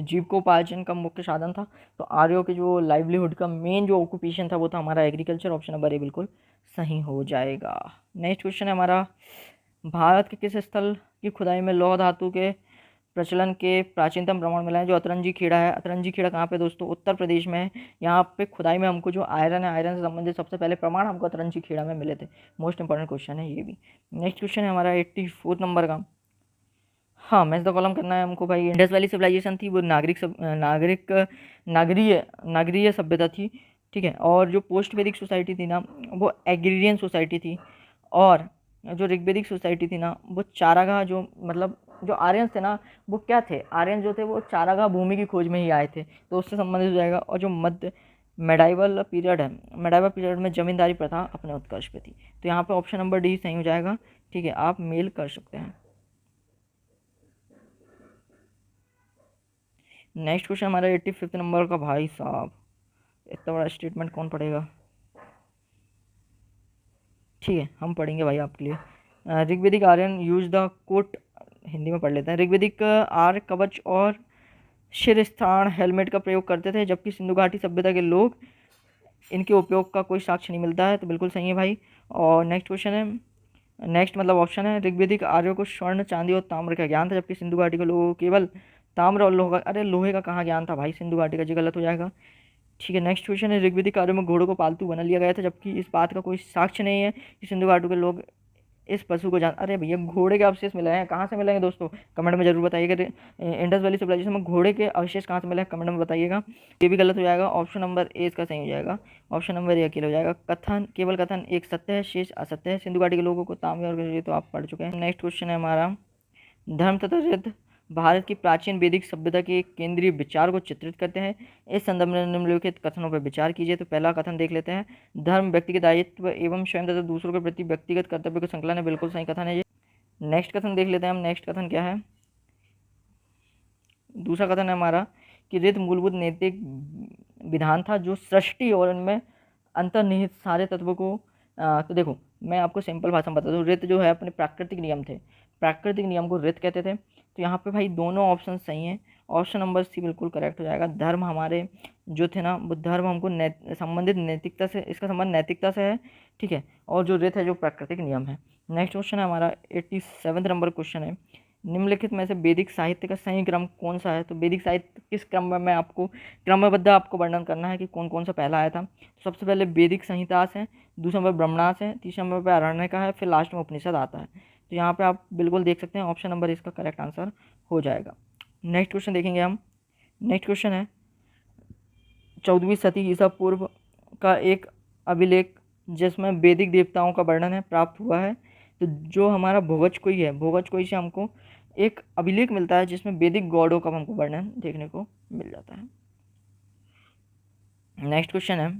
जीविकोपार्जन का मुख्य साधन था। तो आर्यों के जो लाइवलीहुड का मेन जो ऑक्यूपेशन था वो था हमारा एग्रीकल्चर। ऑप्शन नंबर ए बिल्कुल सही हो जाएगा। नेक्स्ट क्वेश्चन है हमारा, भारत के किस स्थल की खुदाई में लौह धातु के प्रचलन के प्राचीनतम प्रमाण मिला है? जो अतरंजी खेड़ा है। अतरंजी खेड़ा कहाँ पे दोस्तों? उत्तर प्रदेश में है। यहाँ पे खुदाई में हमको जो आयरन है, आयरन से संबंधित सबसे पहले प्रमाण हमको अतरंजी खेड़ा में मिले थे। मोस्ट इंपॉर्टेंट क्वेश्चन है ये भी। नेक्स्ट क्वेश्चन है हमारा 84 नंबर का। हाँ, मैच द कॉलम करना है हमको भाई। इंडस वैली सिविलाइजेशन थी वो नागरीय सभ्यता थी, ठीक है। और जो पोस्ट वैदिक सोसाइटी थी ना वो एग्रीरियन सोसाइटी थी। और जो ऋग्वेदिक सोसाइटी थी ना वो चारागाह, जो मतलब जो आर्यंस थे ना वो क्या थे? आर्यन जो थे वो चारागाह भूमि की खोज में ही आए थे, तो उससे संबंधित हो जाएगा। और जो मध्य मेडाइवल पीरियड है, मेडाइवल पीरियड में जमींदारी प्रथा अपने उत्कर्ष पे थी। तो यहाँ पे ऑप्शन नंबर डी सही हो जाएगा, ठीक है। आप मेल कर सकते हैं। नेक्स्ट क्वेश्चन हमारा 85 नंबर का। भाई साहब इतना बड़ा स्टेटमेंट कौन पढ़ेगा? ठीक है, हम पढ़ेंगे भाई आपके लिए। Rigvedic Aryan use the coat, Hindi में पढ़ लेते हैं। ऋग्वेदिक आर्य कवच और शिरस्थान हेलमेट का प्रयोग करते थे, जबकि सिंधु घाटी सभ्यता के लोग इनके उपयोग का कोई साक्ष्य नहीं मिलता है। तो बिल्कुल सही है भाई। और नेक्स्ट क्वेश्चन है, नेक्स्ट मतलब ऑप्शन है, ऋग्वेदिक आर्यों को स्वर्ण, चांदी और ताम्र का ज्ञान था, जबकि सिंधु घाटी के लोगों को केवल ताम्र और लोहा। अरे लोहे का कहाँ ज्ञान था भाई सिंधु घाटी का? जी गलत हो जाएगा, ठीक है। नेक्स्ट क्वेश्चन है, ऋग्वेदिक कार्यों में घोड़ों को पालतू बना लिया गया था, जबकि इस बात का कोई साक्ष्य नहीं है कि सिंधु घाटी के लोग इस पशु को जान। अरे भैया घोड़े के अवशेष मिले हैं, कहाँ से मिले हैं दोस्तों? कमेंट में जरूर बताइएगा। इंडस वैली सिविलाइजेशन में घोड़े के अवशेष कहाँ से मिले हैं? कमेंट में बताइएगा। ये भी गलत हो जाएगा, ऑप्शन नंबर ए इसका सही हो जाएगा। ऑप्शन नंबर ए अकेला हो जाएगा। कथन, केवल कथन एक सत्य है, शेष असत्य है। सिंधु घाटी के लोगों को तांबे और ये तो आप पढ़ चुके हैं। नेक्स्ट क्वेश्चन है हमारा, धर्म तथा रिद्ध भारत की प्राचीन वैदिक सभ्यता के एक केंद्रीय विचार को चित्रित करते हैं। इस संदर्भ में निम्नलिखित कथनों पर विचार कीजिए। तो पहला कथन देख लेते हैं, धर्म व्यक्ति के दायित्व एवं स्वयं तथा दूसरों के प्रति व्यक्तिगत कर्तव्य का संकलन है। बिल्कुल सही कथन है ये। नेक्स्ट कथन देख लेते हैं हम। नेक्स्ट कथन क्या है? दूसरा कथन है हमारा कि रित मूलभूत नैतिक विधान था जो सृष्टि और उनमें अंतर्निहित सारे तत्वों को तो देखो मैं आपको सिंपल भाषा में बता दूँ, रित जो है अपने प्राकृतिक नियम थे, प्राकृतिक नियम को रित कहते थे। तो यहाँ पे भाई दोनों ऑप्शन सही हैं। ऑप्शन नंबर सी बिल्कुल करेक्ट हो जाएगा। धर्म हमारे जो थे ना वो धर्म हमको संबंधित नैतिकता से, इसका संबंध नैतिकता से है, ठीक है। और जो रित है जो प्राकृतिक नियम है। नेक्स्ट क्वेश्चन है हमारा 87 नंबर क्वेश्चन है, निम्नलिखित में से वैदिक साहित्य का सही क्रम कौन सा है? तो वैदिक साहित्य किस क्रम में, मैं आपको क्रमबद्ध आपको वर्णन करना है कि कौन कौन सा पहला आया था। तो सबसे पहले वैदिक संहितास है, दूसरे नंबर ब्रह्मणास है, तीसरे नंबर पर आरण्यक है, फिर लास्ट में उपनिषद आता है। तो यहाँ पे आप बिल्कुल देख सकते हैं ऑप्शन नंबर इसका करेक्ट आंसर हो जाएगा। नेक्स्ट क्वेश्चन देखेंगे हम। नेक्स्ट क्वेश्चन है 14वीं शती ईसा पूर्व का एक अभिलेख जिसमें वैदिक देवताओं का वर्णन है प्राप्त हुआ है। तो जो हमारा भोगजकोई है, भोगजकोई से हमको एक अभिलेख मिलता है जिसमें वैदिक गॉडों का हमको वर्णन देखने को मिल जाता है। नेक्स्ट क्वेश्चन है,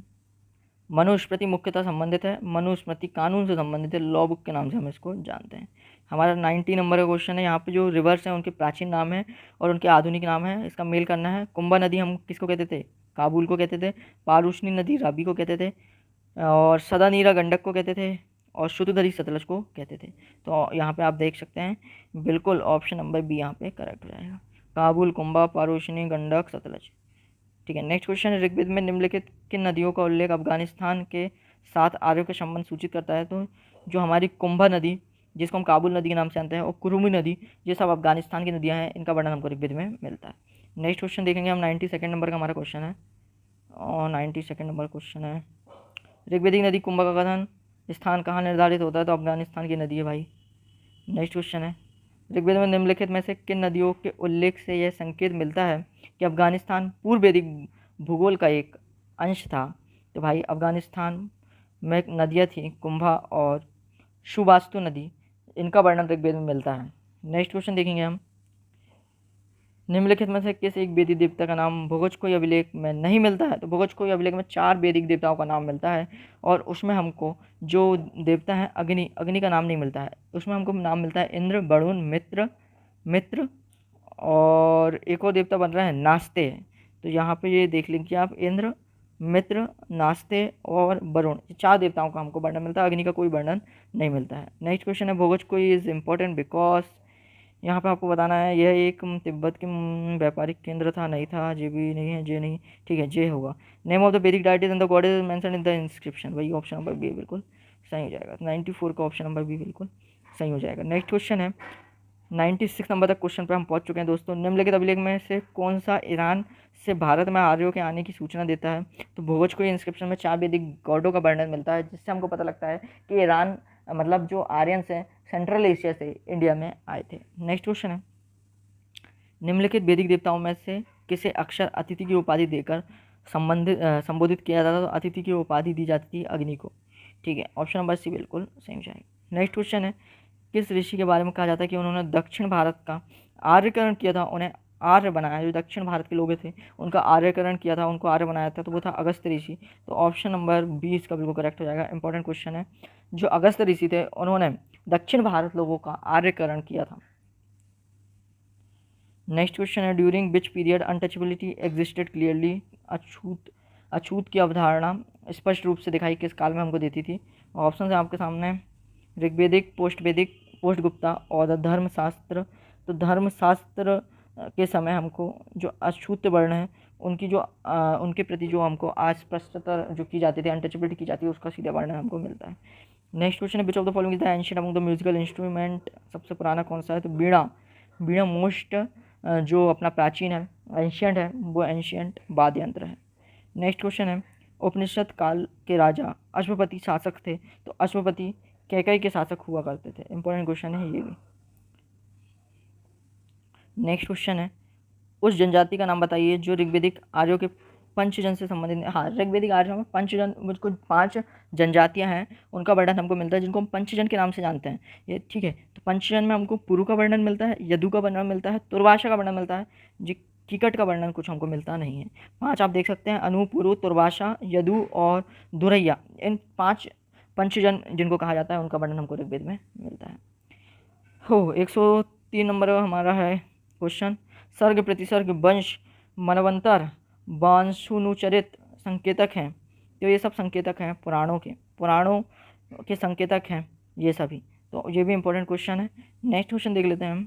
मनुस्मृति मुख्यतः संबंधित है, मनुस्मृति कानून से संबंधित है, लॉ बुक के नाम से हम इसको जानते हैं। हमारा 90 नंबर का क्वेश्चन है। यहाँ पे जो रिवर्स हैं उनके प्राचीन नाम है और उनके आधुनिक नाम है, इसका मेल करना है। कुंभा नदी हम किसको कहते थे? काबुल को कहते थे। पारूशनी नदी रावी को कहते थे, और सदानीरा गंडक को कहते थे, और शुद्धधरी सतलज को कहते थे। तो यहाँ पे आप देख सकते हैं बिल्कुल ऑप्शन नंबर बी यहाँ पे करेक्ट हो जाएगा, काबुल, कुंभा, पारूशनी, गंडक, सतलज। ठीक है, नेक्स्ट क्वेश्चन है, ऋग्वेद में निम्नलिखित किन नदियों का उल्लेख अफगानिस्तान के साथ आर्यों के संबंध सूचित करता है? तो जो हमारी कुंभा नदी, जिसको हम काबुल नदी के नाम से जानते हैं, और कुरुमी नदी, ये सब अफगानिस्तान की नदियाँ हैं, इनका वर्णन हमको ऋग्वेद में मिलता है। नेक्स्ट क्वेश्चन देखेंगे हम, 92 नंबर का हमारा क्वेश्चन है, और 92 नंबर क्वेश्चन है, ऋग्वेदिक नदी कुंभा का कथन स्थान कहाँ निर्धारित होता है? तो अफगानिस्तान की नदी है भाई। नेक्स्ट क्वेश्चन है, ऋग्वेद में निम्नलिखित में से किन नदियों के उल्लेख से यह संकेत मिलता है कि अफगानिस्तान पूर्व वैदिक भूगोल का एक अंश था? तो भाई अफगानिस्तान में नदियाँ थी कुंभा और सुबास्तु नदी, इनका वर्णन ऋग्वेद में मिलता है। नेक्स्ट क्वेश्चन देखेंगे हम, निम्नलिखित में से किस एक वैदिक देवता का नाम भोगोजकोई अभिलेख में नहीं मिलता है? तो भोगोजकोई अभिलेख में 4 वैदिक देवताओं का नाम मिलता है, और उसमें हमको जो देवता है अग्नि का नाम नहीं मिलता है। उसमें हमको नाम मिलता है इंद्र, वरुण, मित्र, और एक और देवता बन रहा है नास्ते। तो यहाँ पे ये देख लीजिए आप, इंद्र, मित्र, नास्ते और वरुण, 4 देवताओं का हमको वर्णन मिलता है, अग्नि का कोई वर्णन नहीं मिलता है। नेक्स्ट क्वेश्चन है, भोगोजकोई इज इम्पोर्टेंट बिकॉज, यहाँ पे आपको बताना है यह एक तिब्बत के व्यापारिक केंद्र था, नहीं था, जे भी नहीं है, जे नहीं, ठीक है, जे होगा। नेम ऑफ द वैदिक deities and the goddess mention in the inscription, वही ऑप्शन नंबर बी बिल्कुल सही हो जाएगा। 94 का ऑप्शन नंबर बी बिल्कुल सही हो जाएगा। नेक्स्ट क्वेश्चन है, 96 नंबर तक क्वेश्चन पर हम पहुंच चुके हैं दोस्तों। निम्नलिखित अभिलेख में से कौन सा ईरान से भारत में आर्यों के आने की सूचना देता है? तो भोगोजकोई इंस्क्रिप्शन में 4 वैदिक गॉडों का वर्णन मिलता है, जिससे हमको पता लगता है कि ईरान मतलब जो आर्यंस हैं सेंट्रल एशिया से इंडिया में आए थे। नेक्स्ट क्वेश्चन है, निम्नलिखित वैदिक देवताओं में से किसे अक्षर अतिथि की उपाधि देकर संबोधित किया जाता था? तो अतिथि की उपाधि दी जाती थी अग्नि को। ठीक है, ऑप्शन नंबर सी बिल्कुल सही हो जाएगा। नेक्स्ट क्वेश्चन है, किस ऋषि के बारे में कहा जाता है कि उन्होंने दक्षिण भारत का आर्यकरण किया था, उन्हें आर्य बनाया? जो दक्षिण भारत के लोग थे उनका आर्यकरण किया था, उनको आर्य बनाया था, तो वो था अगस्त ऋषि। तो ऑप्शन नंबर 20 का बिल्कुल करेक्ट हो जाएगा। इंपॉर्टेंट क्वेश्चन है, जो अगस्त ऋषि थे उन्होंने दक्षिण भारत लोगों का आर्यकरण किया था। नेक्स्ट क्वेश्चन है, during which period untouchability existed clearly? अछूत की अवधारणा स्पष्ट रूप से दिखाई किस काल में हमको देती थी? ऑप्शन है आपके सामने, ऋग्वेदिक, पोस्ट वैदिक, पोस्ट गुप्ता और धर्मशास्त्र। तो धर्मशास्त्र के समय हमको जो अछूत वर्ण है उनकी जो उनके प्रति जो हमको अस्पष्टता जो की जाती थी, अनटचेबिलिटी की जाती है, उसका सीधा वर्णन हमको मिलता है। नेक्स्ट क्वेश्चन है, which of the following is the ancient among the musical instrument? सबसे पुराना कौन सा है? तो बीड़ा मोस्ट जो अपना प्राचीन है, एंशिएंट है, वो एंशिएंट वाद्य यंत्र है। नेक्स्ट क्वेश्चन है, उपनिषद काल के राजा अश्वपति शासक थे, तो अश्वपति कैकई के शासक हुआ करते थे। इंपॉर्टेंट क्वेश्चन है ये भी। नेक्स्ट क्वेश्चन है, उस जनजाति का नाम बताइए जो ऋग्वेदिक आर्यों के पंचजन से संबंधित। हाँ, ऋग्वेदिक आर्यों में पंचजन, मुझको 5 जनजातियां हैं, उनका वर्णन हमको मिलता है, जिनको हम पंचजन के नाम से जानते हैं ये। ठीक है, तो पंचजन में हमको पुरु का वर्णन मिलता है, यदु का वर्णन मिलता है, तुर्वाशा का वर्णन मिलता है, जी कीकट का वर्णन कुछ हमको मिलता नहीं है। 5 आप देख सकते हैं, अनु, पुरु, तुर्वाशा, यदु और दुरैया, इन 5 पंचजन जिनको कहा जाता है उनका वर्णन हमको ऋग्वेद में मिलता है। 103 नंबर हमारा है क्वेश्चन, सर्ग, प्रतिसर्ग, वंश, मनवंतर, वांशुनुचरित संकेतक हैं। तो ये सब संकेतक हैं पुराणों के संकेतक हैं ये सभी। तो ये भी इंपॉर्टेंट क्वेश्चन है। नेक्स्ट क्वेश्चन देख लेते हैं हम।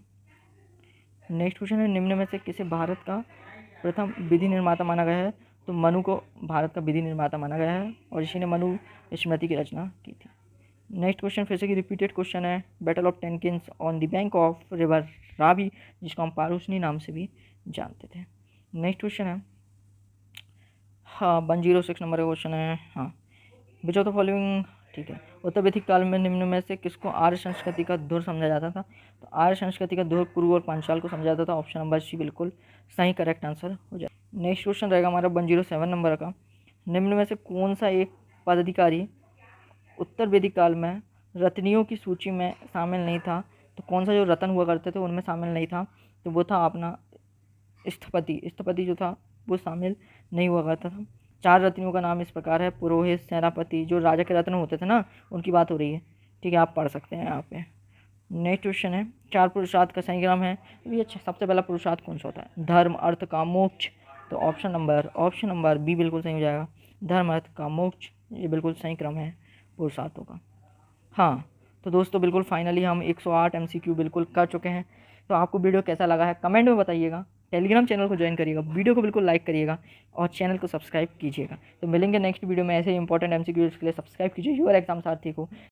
नेक्स्ट क्वेश्चन है, निम्न में से किसे भारत का प्रथम विधि निर्माता माना गया है? तो मनु को भारत का विधि निर्माता माना गया है, और इसी ने मनु स्मृति की रचना की थी। नेक्स्ट क्वेश्चन फिर से की रिपीटेड क्वेश्चन है, battle of ten kings on the bank of river Ravi, जिसको हम पारूशनी नाम से भी जानते थे। नेक्स्ट क्वेश्चन है, हाँ 106 नंबर का क्वेश्चन है। हाँ, विच ऑफ द फॉलोइंग, ठीक है, उत्तर वैदिक काल में निम्न में से किसको आर्य संस्कृति का धुर समझा जाता था? तो आर्य संस्कृति का धुर कुरु और पांचाल को समझा जाता था। ऑप्शन नंबर सी बिल्कुल सही करेक्ट आंसर हो जाए। नेक्स्ट क्वेश्चन रहेगा हमारा 107 नंबर का, निम्न में से कौन सा एक पदाधिकारी उत्तर वैदिक काल में रत्नियों की सूची में शामिल नहीं था? तो कौन सा जो रतन हुआ करते थे उनमें शामिल नहीं था? तो वो था अपना स्थपति जो था वो शामिल नहीं हुआ करता था। 4 रत्नों का नाम इस प्रकार है, पुरोहित, सेनापति, जो राजा के रत्न होते थे ना, उनकी बात हो रही है। ठीक है, आप पढ़ सकते हैं यहाँ पे। नेक्स्ट क्वेश्चन है, 4 पुरुषार्थ का सही क्रम है। ये अच्छा, सबसे पहला पुरुषार्थ कौन सा होता है? धर्म, अर्थ, काम, मोक्ष। तो ऑप्शन नंबर बी बिल्कुल सही हो जाएगा। धर्म, अर्थ, काम, मोक्ष, ये बिल्कुल सही क्रम है पुरुषार्थों का। हाँ, तो दोस्तों बिल्कुल फाइनली हम 108 MCQ बिल्कुल कर चुके हैं। तो आपको वीडियो कैसा लगा है कमेंट में बताइएगा। टेलीग्राम चैनल को ज्वाइन करिएगा, वीडियो को बिल्कुल लाइक करिएगा और चैनल को सब्सक्राइब कीजिएगा। तो मिलेंगे नेक्स्ट वीडियो में ऐसे ही इंपॉर्टेंट MCQs के लिए। सब्सक्राइब कीजिए योर एग्जाम सारथी को।